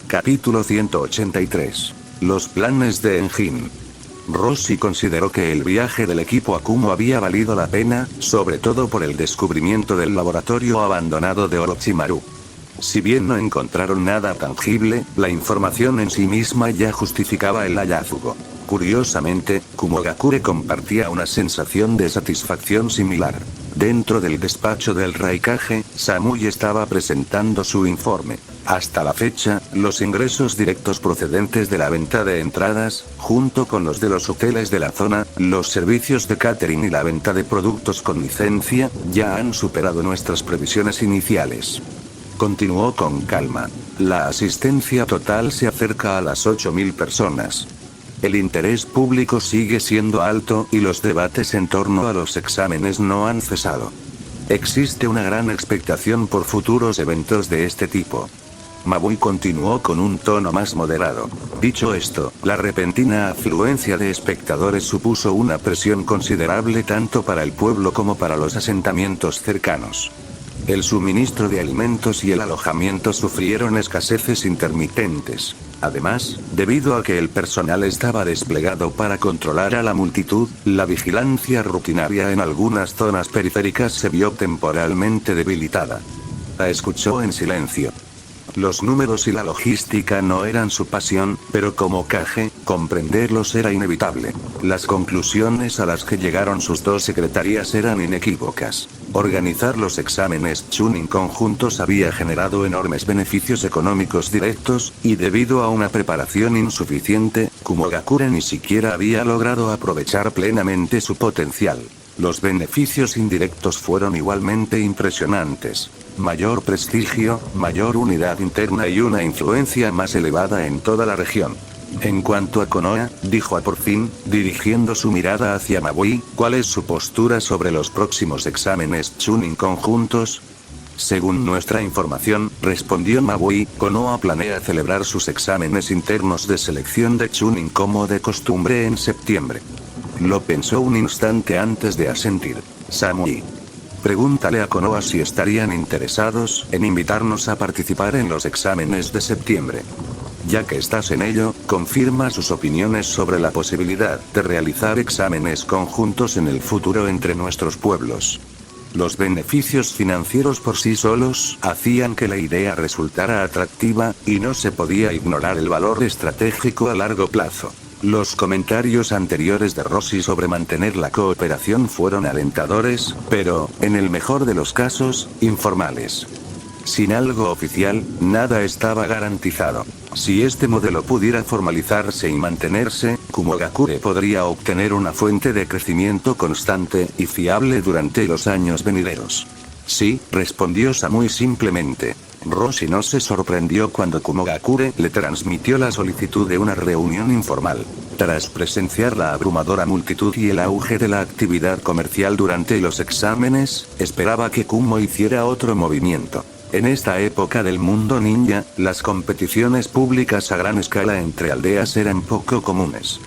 Capítulo 183. Los planes de Engine. Rossi consideró que el viaje del equipo a Kumo había valido la pena, sobre todo por el descubrimiento del laboratorio abandonado de Orochimaru. Si bien no encontraron nada tangible, la información en sí misma ya justificaba el hallazgo. Curiosamente, Kumogakure compartía una sensación de satisfacción similar. Dentro del despacho del Raikage, Samui estaba presentando su informe. Hasta la fecha, los ingresos directos procedentes de la venta de entradas, junto con los de los hoteles de la zona, los servicios de catering y la venta de productos con licencia, ya han superado nuestras previsiones iniciales. Continuó con calma. La asistencia total se acerca a las 8.000 personas. El interés público sigue siendo alto y los debates en torno a los exámenes no han cesado. Existe una gran expectación por futuros eventos de este tipo. Mabui continuó con un tono más moderado. Dicho esto, la repentina afluencia de espectadores supuso una presión considerable tanto para el pueblo como para los asentamientos cercanos. El suministro de alimentos y el alojamiento sufrieron escaseces intermitentes. Además, debido a que el personal estaba desplegado para controlar a la multitud, la vigilancia rutinaria en algunas zonas periféricas se vio temporalmente debilitada. La escuchó en silencio. Los números y la logística no eran su pasión, pero como Kage, comprenderlos era inevitable. Las conclusiones a las que llegaron sus dos secretarías eran inequívocas. Organizar los exámenes Chunin conjuntos había generado enormes beneficios económicos directos, y debido a una preparación insuficiente, Kumogakure ni siquiera había logrado aprovechar plenamente su potencial. Los beneficios indirectos fueron igualmente impresionantes. Mayor prestigio, mayor unidad interna y una influencia más elevada en toda la región. En cuanto a Konoha, dijo por fin, dirigiendo su mirada hacia Mabui, ¿cuál es su postura sobre los próximos exámenes Chunin conjuntos? Según nuestra información, respondió Mabui, Konoha planea celebrar sus exámenes internos de selección de Chunin como de costumbre en septiembre. Lo pensó un instante antes de asentir. Samui. Pregúntale a Konoha si estarían interesados en invitarnos a participar en los exámenes de septiembre. Ya que estás en ello, confirma sus opiniones sobre la posibilidad de realizar exámenes conjuntos en el futuro entre nuestros pueblos. Los beneficios financieros por sí solos hacían que la idea resultara atractiva, y no se podía ignorar el valor estratégico a largo plazo. Los comentarios anteriores de Rossi sobre mantener la cooperación fueron alentadores, pero, en el mejor de los casos, informales. Sin algo oficial, nada estaba garantizado. Si este modelo pudiera formalizarse y mantenerse, Kumogakure podría obtener una fuente de crecimiento constante y fiable durante los años venideros. Sí, respondió Samui simplemente. Rossi no se sorprendió cuando Kumogakure le transmitió la solicitud de una reunión informal. Tras presenciar la abrumadora multitud y el auge de la actividad comercial durante los exámenes, esperaba que Kumo hiciera otro movimiento. En esta época del mundo ninja, las competiciones públicas a gran escala entre aldeas eran poco comunes.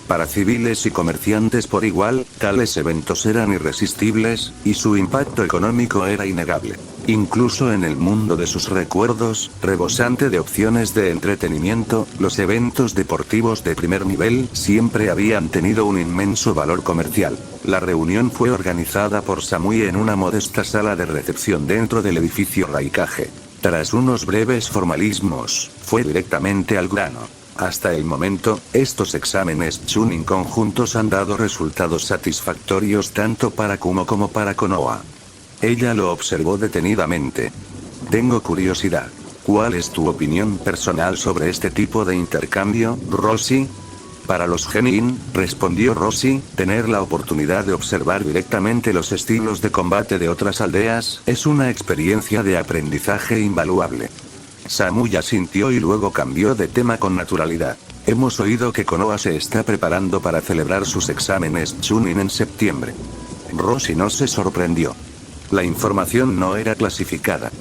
Para civiles y comerciantes por igual, tales eventos eran irresistibles, y su impacto económico era innegable. Incluso en el mundo de sus recuerdos, rebosante de opciones de entretenimiento, los eventos deportivos de primer nivel siempre habían tenido un inmenso valor comercial. La reunión fue organizada por Samui en una modesta sala de recepción dentro del edificio Raikage. Tras unos breves formalismos, fue directamente al grano. Hasta el momento, estos exámenes Chunin conjuntos han dado resultados satisfactorios tanto para Kumo como para Konoha. Ella lo observó detenidamente. Tengo curiosidad. ¿Cuál es tu opinión personal sobre este tipo de intercambio, Roshi? Para los genin, respondió Roshi, tener la oportunidad de observar directamente los estilos de combate de otras aldeas es una experiencia de aprendizaje invaluable. Samuya sintió y luego cambió de tema con naturalidad. Hemos oído que Konoha se está preparando para celebrar sus exámenes Chunin en septiembre. Roshi no se sorprendió. La información no era clasificada.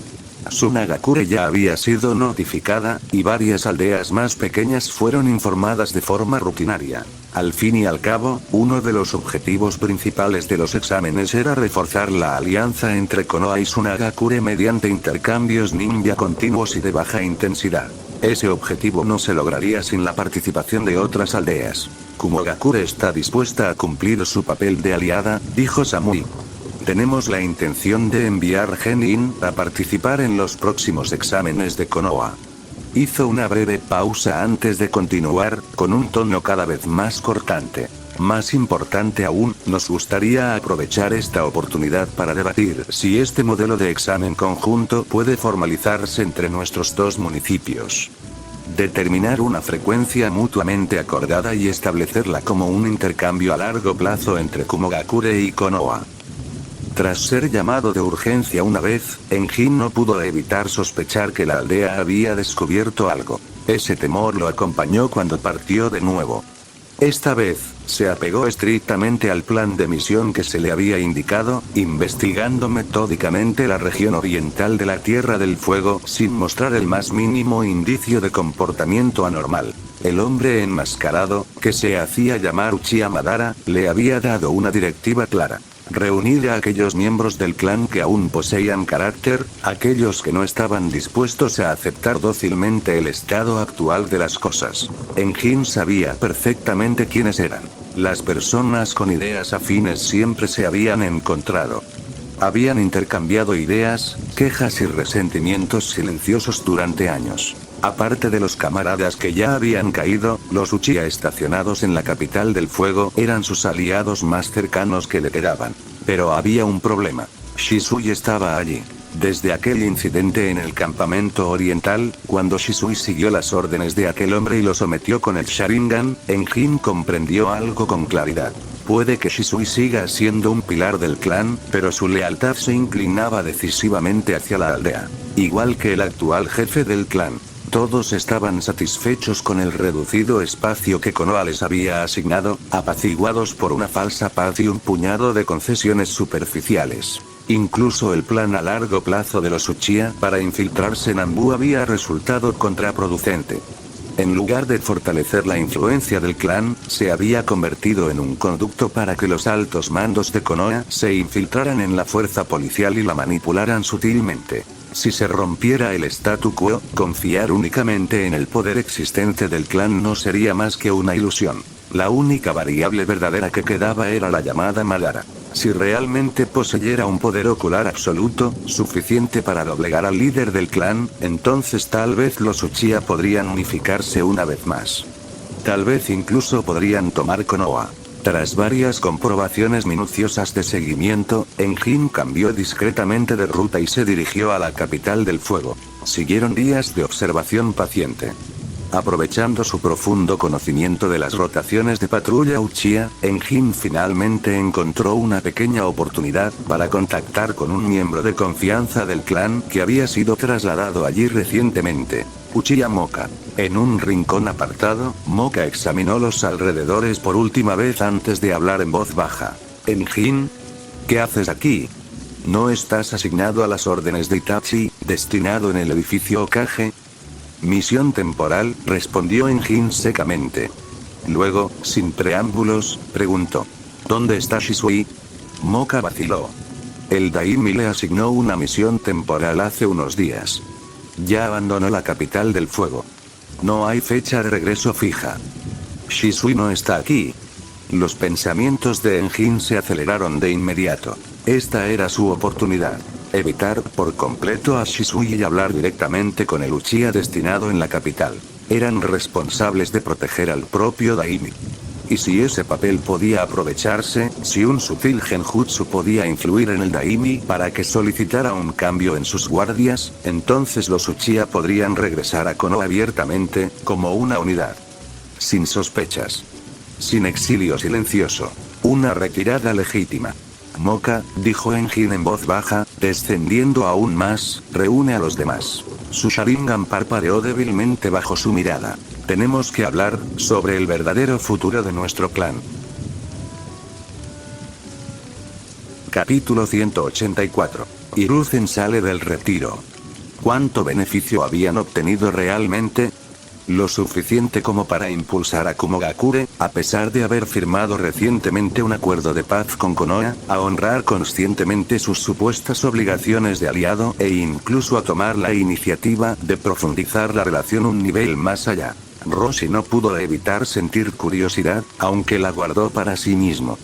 Sunagakure ya había sido notificada, y varias aldeas más pequeñas fueron informadas de forma rutinaria. Al fin y al cabo, uno de los objetivos principales de los exámenes era reforzar la alianza entre Konoha y Sunagakure mediante intercambios ninja continuos y de baja intensidad. Ese objetivo no se lograría sin la participación de otras aldeas. Kumogakure está dispuesta a cumplir su papel de aliada, dijo Samui. Tenemos la intención de enviar genin a participar en los próximos exámenes de Konoha. Hizo una breve pausa antes de continuar, con un tono cada vez más cortante. Más importante aún, nos gustaría aprovechar esta oportunidad para debatir si este modelo de examen conjunto puede formalizarse entre nuestros dos municipios. Determinar una frecuencia mutuamente acordada y establecerla como un intercambio a largo plazo entre Kumogakure y Konoha. Tras ser llamado de urgencia una vez, Enjin no pudo evitar sospechar que la aldea había descubierto algo. Ese temor lo acompañó cuando partió de nuevo. Esta vez, se apegó estrictamente al plan de misión que se le había indicado, investigando metódicamente la región oriental de la Tierra del Fuego sin mostrar el más mínimo indicio de comportamiento anormal. El hombre enmascarado, que se hacía llamar Uchiha Madara, le había dado una directiva clara. Reunir a aquellos miembros del clan que aún poseían carácter, aquellos que no estaban dispuestos a aceptar dócilmente el estado actual de las cosas. Enjin sabía perfectamente quiénes eran. Las personas con ideas afines siempre se habían encontrado. Habían intercambiado ideas, quejas y resentimientos silenciosos durante años. Aparte de los camaradas que ya habían caído, los Uchiha estacionados en la capital del fuego eran sus aliados más cercanos que le quedaban. Pero había un problema. Shisui estaba allí. Desde aquel incidente en el campamento oriental, cuando Shisui siguió las órdenes de aquel hombre y lo sometió con el Sharingan, Enjin comprendió algo con claridad. Puede que Shisui siga siendo un pilar del clan, pero su lealtad se inclinaba decisivamente hacia la aldea. Igual que el actual jefe del clan. Todos estaban satisfechos con el reducido espacio que Konoha les había asignado, apaciguados por una falsa paz y un puñado de concesiones superficiales. Incluso el plan a largo plazo de los Uchiha para infiltrarse en Anbu había resultado contraproducente. En lugar de fortalecer la influencia del clan, se había convertido en un conducto para que los altos mandos de Konoha se infiltraran en la fuerza policial y la manipularan sutilmente. Si se rompiera el statu quo, confiar únicamente en el poder existente del clan no sería más que una ilusión. La única variable verdadera que quedaba era la llamada Madara. Si realmente poseyera un poder ocular absoluto, suficiente para doblegar al líder del clan, entonces tal vez los Uchiha podrían unificarse una vez más. Tal vez incluso podrían tomar Konoha. Tras varias comprobaciones minuciosas de seguimiento, Enjin cambió discretamente de ruta y se dirigió a la capital del fuego. Siguieron días de observación paciente. Aprovechando su profundo conocimiento de las rotaciones de patrulla Uchiha, Enjin finalmente encontró una pequeña oportunidad para contactar con un miembro de confianza del clan que había sido trasladado allí recientemente. Uchiha Moka. En un rincón apartado, Moka examinó los alrededores por última vez antes de hablar en voz baja. Enjin, ¿qué haces aquí? ¿No estás asignado a las órdenes de Itachi, destinado en el edificio Okage? Misión temporal, respondió Enjin secamente. Luego, sin preámbulos, preguntó. ¿Dónde está Shisui? Moka vaciló. El Daimi le asignó una misión temporal hace unos días. Ya abandonó la capital del fuego. No hay fecha de regreso fija. Shisui no está aquí. Los pensamientos de Enjin se aceleraron de inmediato. Esta era su oportunidad. Evitar por completo a Shisui y hablar directamente con el Uchiha destinado en la capital. Eran responsables de proteger al propio Daimi. Y si ese papel podía aprovecharse, si un sutil genjutsu podía influir en el Daimi para que solicitara un cambio en sus guardias, entonces los Uchiha podrían regresar a Konoha abiertamente, como una unidad. Sin sospechas. Sin exilio silencioso. Una retirada legítima. Moka, dijo Enjin en voz baja, descendiendo aún más, reúne a los demás. Su Sharingan parpadeó débilmente bajo su mirada. Tenemos que hablar sobre el verdadero futuro de nuestro clan. Capítulo 184. Hiruzen sale del retiro. ¿Cuánto beneficio habían obtenido realmente? Lo suficiente como para impulsar a Kumogakure, a pesar de haber firmado recientemente un acuerdo de paz con Konoha, a honrar conscientemente sus supuestas obligaciones de aliado e incluso a tomar la iniciativa de profundizar la relación un nivel más allá. Roshi no pudo evitar sentir curiosidad, aunque la guardó para sí mismo.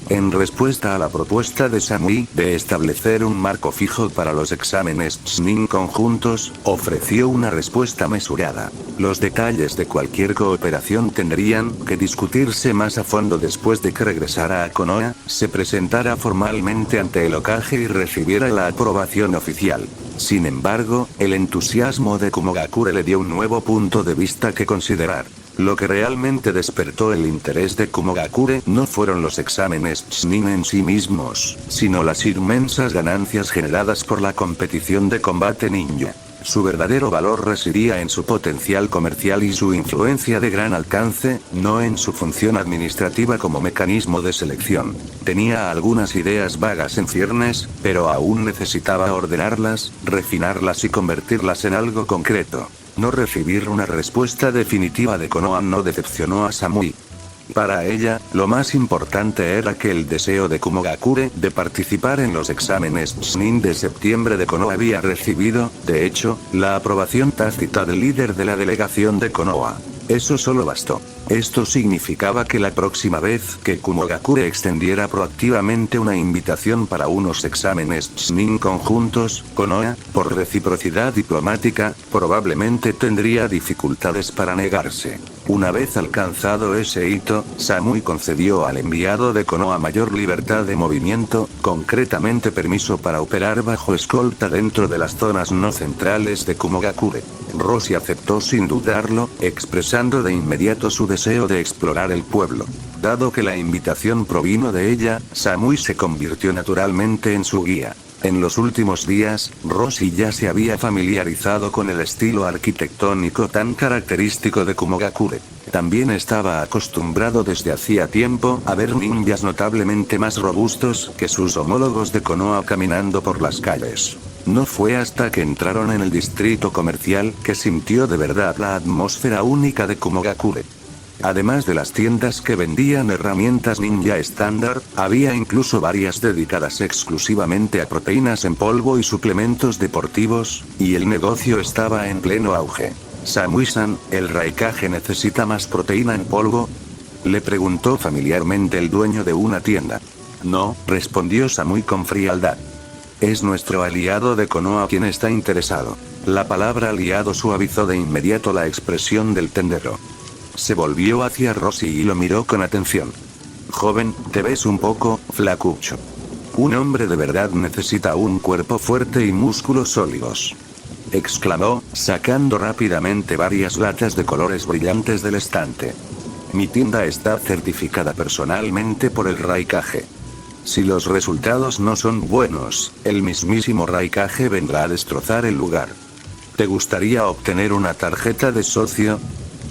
En respuesta a la propuesta de Samui de establecer un marco fijo para los exámenes Chunin conjuntos, ofreció una respuesta mesurada. Los detalles de cualquier cooperación tendrían que discutirse más a fondo después de que regresara a Konoha, se presentara formalmente ante el Hokage y recibiera la aprobación oficial. Sin embargo, el entusiasmo de Kumogakure le dio un nuevo punto de vista que considerar. Lo que realmente despertó el interés de Kumogakure no fueron los exámenes Chunin en sí mismos, sino las inmensas ganancias generadas por la competición de combate ninja. Su verdadero valor residía en su potencial comercial y su influencia de gran alcance, no en su función administrativa como mecanismo de selección. Tenía algunas ideas vagas en ciernes, pero aún necesitaba ordenarlas, refinarlas y convertirlas en algo concreto. No recibir una respuesta definitiva de Konoha no decepcionó a Samui. Para ella, lo más importante era que el deseo de Kumogakure de participar en los exámenes Chunin de septiembre de Konoha había recibido, de hecho, la aprobación tácita del líder de la delegación de Konoha. Eso solo bastó. Esto significaba que la próxima vez que Kumogakure extendiera proactivamente una invitación para unos exámenes Chunin conjuntos, Konoha, por reciprocidad diplomática, probablemente tendría dificultades para negarse. Una vez alcanzado ese hito, Samui concedió al enviado de Konoha mayor libertad de movimiento, concretamente permiso para operar bajo escolta dentro de las zonas no centrales de Kumogakure. Roshi aceptó sin dudarlo, expresando de inmediato su deseo de explorar el pueblo. Dado que la invitación provino de ella, Samui se convirtió naturalmente en su guía. En los últimos días, Roshi ya se había familiarizado con el estilo arquitectónico tan característico de Kumogakure. También estaba acostumbrado desde hacía tiempo a ver ninjas notablemente más robustos que sus homólogos de Konoha caminando por las calles. No fue hasta que entraron en el distrito comercial que sintió de verdad la atmósfera única de Kumogakure. Además de las tiendas que vendían herramientas ninja estándar, había incluso varias dedicadas exclusivamente a proteínas en polvo y suplementos deportivos, y el negocio estaba en pleno auge. Samui-san, ¿el Raikage necesita más proteína en polvo?, le preguntó familiarmente el dueño de una tienda. No, respondió Samui con frialdad. Es nuestro aliado de Konoha quien está interesado. La palabra aliado suavizó de inmediato la expresión del tendero. Se volvió hacia Roshi y lo miró con atención. Joven, te ves un poco flacucho. Un hombre de verdad necesita un cuerpo fuerte y músculos sólidos, exclamó, sacando rápidamente varias latas de colores brillantes del estante. Mi tienda está certificada personalmente por el Raikage. Si los resultados no son buenos, el mismísimo Raikage vendrá a destrozar el lugar. ¿Te gustaría obtener una tarjeta de socio?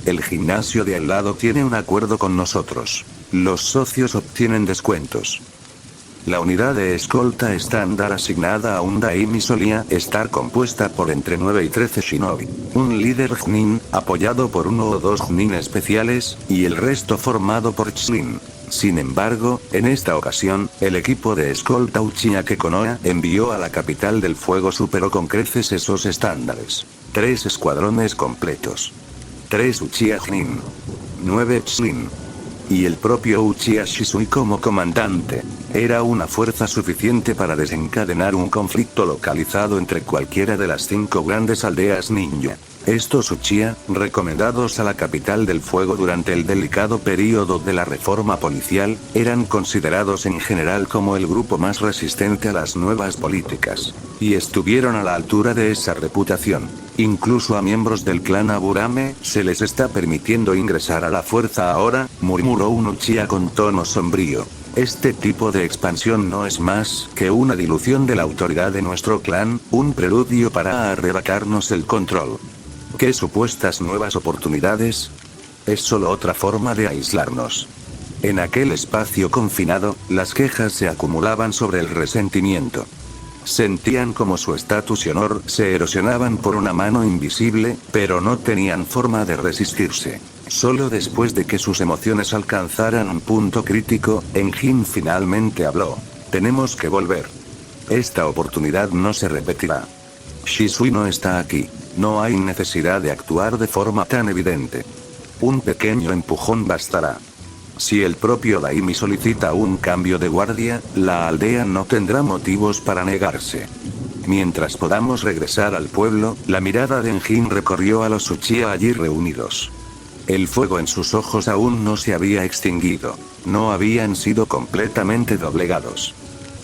El gimnasio de al lado tiene un acuerdo con nosotros. Los socios obtienen descuentos. La unidad de escolta estándar asignada a un Daimi solía estar compuesta por entre 9 y 13 shinobi, un líder Chunin, apoyado por 1 o 2 Chunin especiales, y el resto formado por Chunin. Sin embargo, en esta ocasión, el equipo de escolta Uchiha que Konoha envió a la capital del fuego superó con creces esos estándares. 3 escuadrones completos. 3 Uchiha Chunin. 9 Chunin. y el propio Uchiha Shisui como comandante. Era una fuerza suficiente para desencadenar un conflicto localizado entre cualquiera de las 5 grandes aldeas ninja. Estos Uchiha, recomendados a la capital del fuego durante el delicado período de la reforma policial, eran considerados en general como el grupo más resistente a las nuevas políticas, y estuvieron a la altura de esa reputación. Incluso a miembros del clan Aburame se les está permitiendo ingresar a la fuerza ahora, murmuró un Uchiha con tono sombrío. Este tipo de expansión no es más que una dilución de la autoridad de nuestro clan, un preludio para arrebatarnos el control. ¿Qué supuestas nuevas oportunidades? Es solo otra forma de aislarnos. En aquel espacio confinado, las quejas se acumulaban sobre el resentimiento. Sentían como su estatus y honor se erosionaban por una mano invisible, pero no tenían forma de resistirse. Solo después de que sus emociones alcanzaran un punto crítico, Enjin finalmente habló. Tenemos que volver. Esta oportunidad no se repetirá. Shisui no está aquí. No hay necesidad de actuar de forma tan evidente. Un pequeño empujón bastará. Si el propio Daimi solicita un cambio de guardia, la aldea no tendrá motivos para negarse. Mientras podamos regresar al pueblo, la mirada de Enjin recorrió a los Uchiha allí reunidos. El fuego en sus ojos aún no se había extinguido. No habían sido completamente doblegados.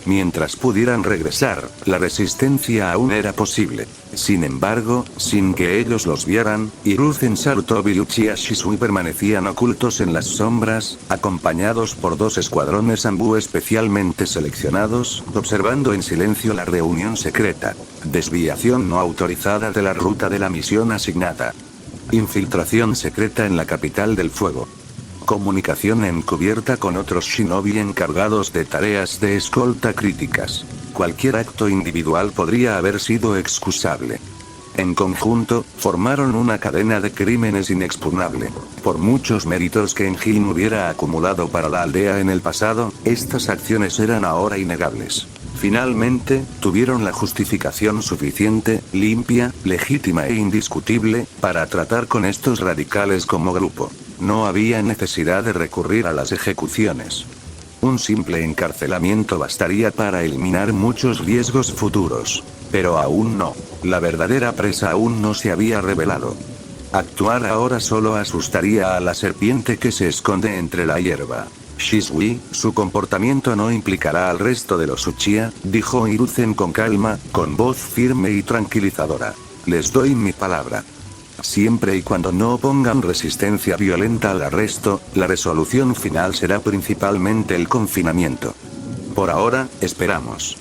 Mientras pudieran regresar, la resistencia aún era posible. Sin embargo, sin que ellos los vieran, Hiruzen Sarutobi y Uchiha Shisui permanecían ocultos en las sombras, acompañados por 2 escuadrones Anbu especialmente seleccionados, observando en silencio la reunión secreta. Desviación no autorizada de la ruta de la misión asignada. Infiltración secreta en la capital del fuego. Comunicación encubierta con otros shinobi encargados de tareas de escolta críticas. Cualquier acto individual podría haber sido excusable. En conjunto, formaron una cadena de crímenes inexpugnable. Por muchos méritos que Enjin hubiera acumulado para la aldea en el pasado, estas acciones eran ahora innegables. Finalmente, tuvieron la justificación suficiente, limpia, legítima e indiscutible, para tratar con estos radicales como grupo. No había necesidad de recurrir a las ejecuciones. Un simple encarcelamiento bastaría para eliminar muchos riesgos futuros. Pero aún no. La verdadera presa aún no se había revelado. Actuar ahora solo asustaría a la serpiente que se esconde entre la hierba. Shisui, su comportamiento no implicará al resto de los Uchiha, dijo Hiruzen con calma, con voz firme y tranquilizadora. Les doy mi palabra. Siempre y cuando no opongan resistencia violenta al arresto, la resolución final será principalmente el confinamiento. Por ahora, esperamos.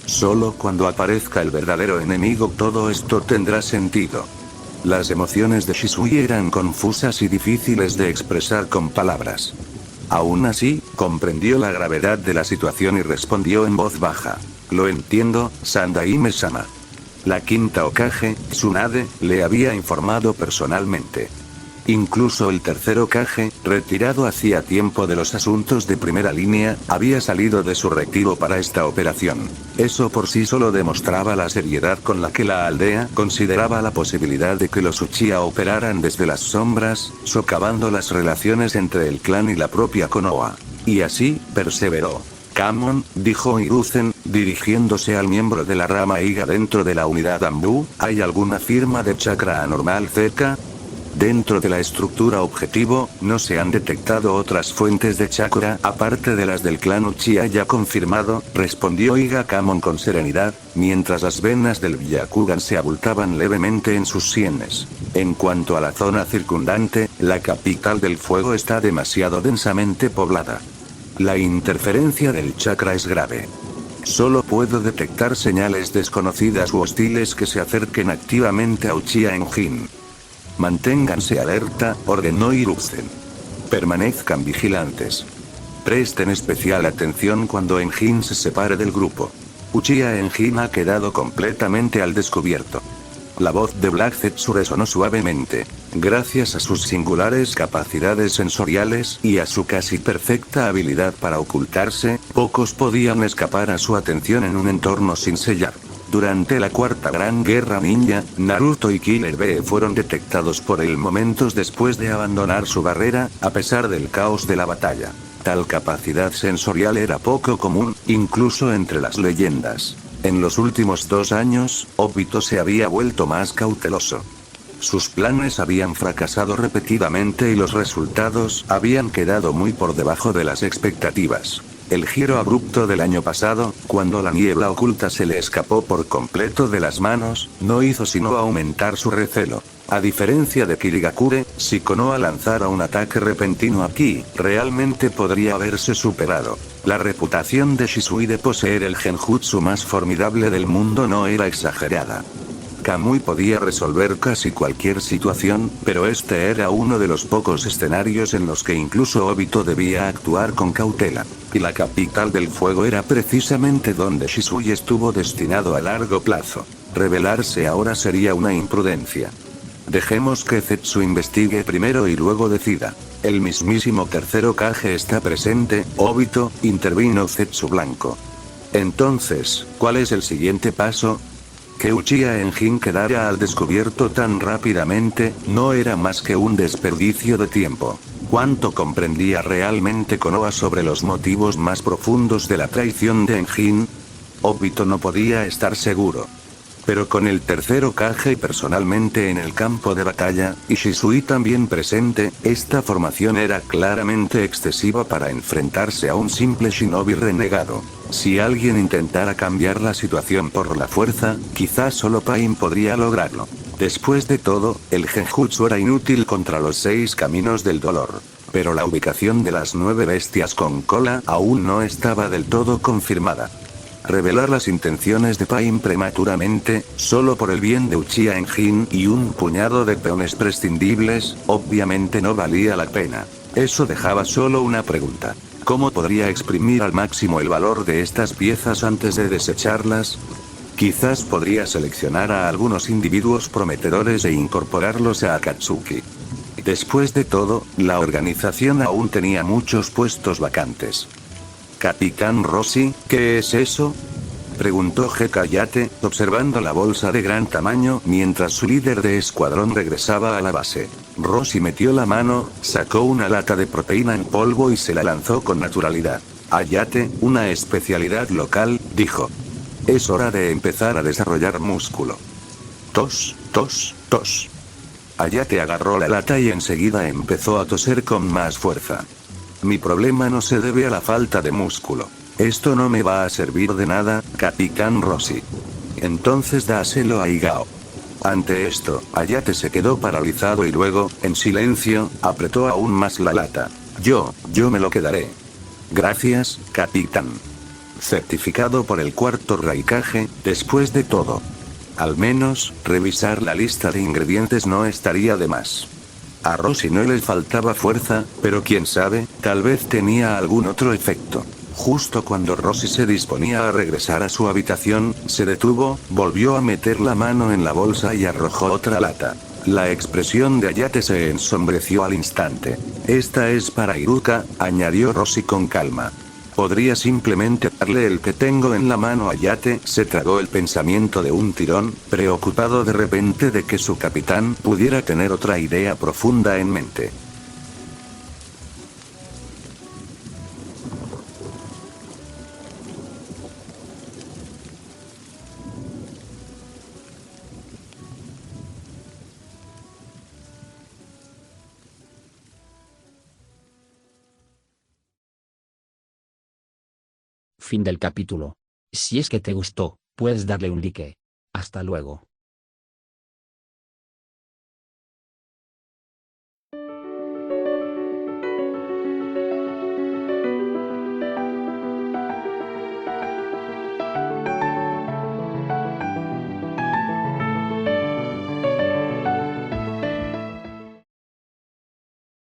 Solo cuando aparezca el verdadero enemigo todo esto tendrá sentido. Las emociones de Shisui eran confusas y difíciles de expresar con palabras. Aún así, comprendió la gravedad de la situación y respondió en voz baja. Lo entiendo, Sandaime-sama. La quinta Hokage, Tsunade, le había informado personalmente. Incluso el tercer Hokage, retirado hacía tiempo de los asuntos de primera línea, había salido de su retiro para esta operación. Eso por sí solo demostraba la seriedad con la que la aldea consideraba la posibilidad de que los Uchiha operaran desde las sombras, socavando las relaciones entre el clan y la propia Konoha. Y así, perseveró. Kamon, dijo Hiruzen, dirigiéndose al miembro de la rama Iga dentro de la unidad Anbu, ¿hay alguna firma de chakra anormal cerca? Dentro de la estructura objetivo, no se han detectado otras fuentes de chakra aparte de las del clan Uchiha ya confirmado, respondió Iga Kamon con serenidad, mientras las venas del Byakugan se abultaban levemente en sus sienes. En cuanto a la zona circundante, la capital del fuego está demasiado densamente poblada. La interferencia del chakra es grave. Solo puedo detectar señales desconocidas u hostiles que se acerquen activamente a Uchiha Enjin. Manténganse alerta, ordenó Hiruzen. Permanezcan vigilantes. Presten especial atención cuando Enjin se separe del grupo. Uchiha Enjin ha quedado completamente al descubierto. La voz de Black Zetsu resonó suavemente. Gracias a sus singulares capacidades sensoriales y a su casi perfecta habilidad para ocultarse, pocos podían escapar a su atención en un entorno sin sellar. Durante la Cuarta Gran Guerra Ninja, Naruto y Killer Bee fueron detectados por él momentos después de abandonar su barrera, a pesar del caos de la batalla. Tal capacidad sensorial era poco común, incluso entre las leyendas. En los últimos 2 años, Obito se había vuelto más cauteloso. Sus planes habían fracasado repetidamente y los resultados habían quedado muy por debajo de las expectativas. El giro abrupto del año pasado, cuando la niebla oculta se le escapó por completo de las manos, no hizo sino aumentar su recelo. A diferencia de Kirigakure, si Konoha lanzara un ataque repentino aquí, realmente podría haberse superado. La reputación de Shisui de poseer el genjutsu más formidable del mundo no era exagerada. Kamui podía resolver casi cualquier situación, pero este era uno de los pocos escenarios en los que incluso Obito debía actuar con cautela. Y la capital del fuego era precisamente donde Shisui estuvo destinado a largo plazo. Rebelarse ahora sería una imprudencia. Dejemos que Zetsu investigue primero y luego decida. El mismísimo tercer Hokage está presente, Obito, intervino Zetsu Blanco. Entonces, ¿cuál es el siguiente paso? Que Uchiha Enjin quedara al descubierto tan rápidamente, no era más que un desperdicio de tiempo. ¿Cuánto comprendía realmente Konoha sobre los motivos más profundos de la traición de Enjin? Obito no podía estar seguro. Pero con el tercer Hokage personalmente en el campo de batalla, y Shisui también presente, esta formación era claramente excesiva para enfrentarse a un simple shinobi renegado. Si alguien intentara cambiar la situación por la fuerza, quizás solo Pain podría lograrlo. Después de todo, el genjutsu era inútil contra los 6 caminos del dolor. Pero la ubicación de las 9 bestias con cola aún no estaba del todo confirmada. Revelar las intenciones de Pain prematuramente, solo por el bien de Uchiha Enjin y un puñado de peones prescindibles, obviamente no valía la pena. Eso dejaba solo una pregunta. ¿Cómo podría exprimir al máximo el valor de estas piezas antes de desecharlas? Quizás podría seleccionar a algunos individuos prometedores e incorporarlos a Akatsuki. Después de todo, la organización aún tenía muchos puestos vacantes. Capitán Rossi, ¿qué es eso? Preguntó Gekayate, observando la bolsa de gran tamaño mientras su líder de escuadrón regresaba a la base. Rossi metió la mano, sacó una lata de proteína en polvo y se la lanzó con naturalidad. Hayate, una especialidad local, dijo. Es hora de empezar a desarrollar músculo. Tos, tos, tos. Hayate agarró la lata y enseguida empezó a toser con más fuerza. Mi problema no se debe a la falta de músculo. Esto no me va a servir de nada, Capitán Rossi. Entonces dáselo a Igao. Ante esto, Hayate se quedó paralizado y luego, en silencio, apretó aún más la lata. Yo me lo quedaré. Gracias, Capitán. Certificado por el cuarto Raikage, después de todo. Al menos, revisar la lista de ingredientes no estaría de más. A Rossi no le faltaba fuerza, pero quién sabe, tal vez tenía algún otro efecto. Justo cuando Rossi se disponía a regresar a su habitación, se detuvo, volvió a meter la mano en la bolsa y arrojó otra lata. La expresión de Hayate se ensombreció al instante. Esta es para Iruka, añadió Rossi con calma. Podría simplemente darle el que tengo en la mano. Hayate se tragó el pensamiento de un tirón, preocupado de repente de que su capitán pudiera tener otra idea profunda en mente. Fin del capítulo. Si es que te gustó, puedes darle un like. Hasta luego.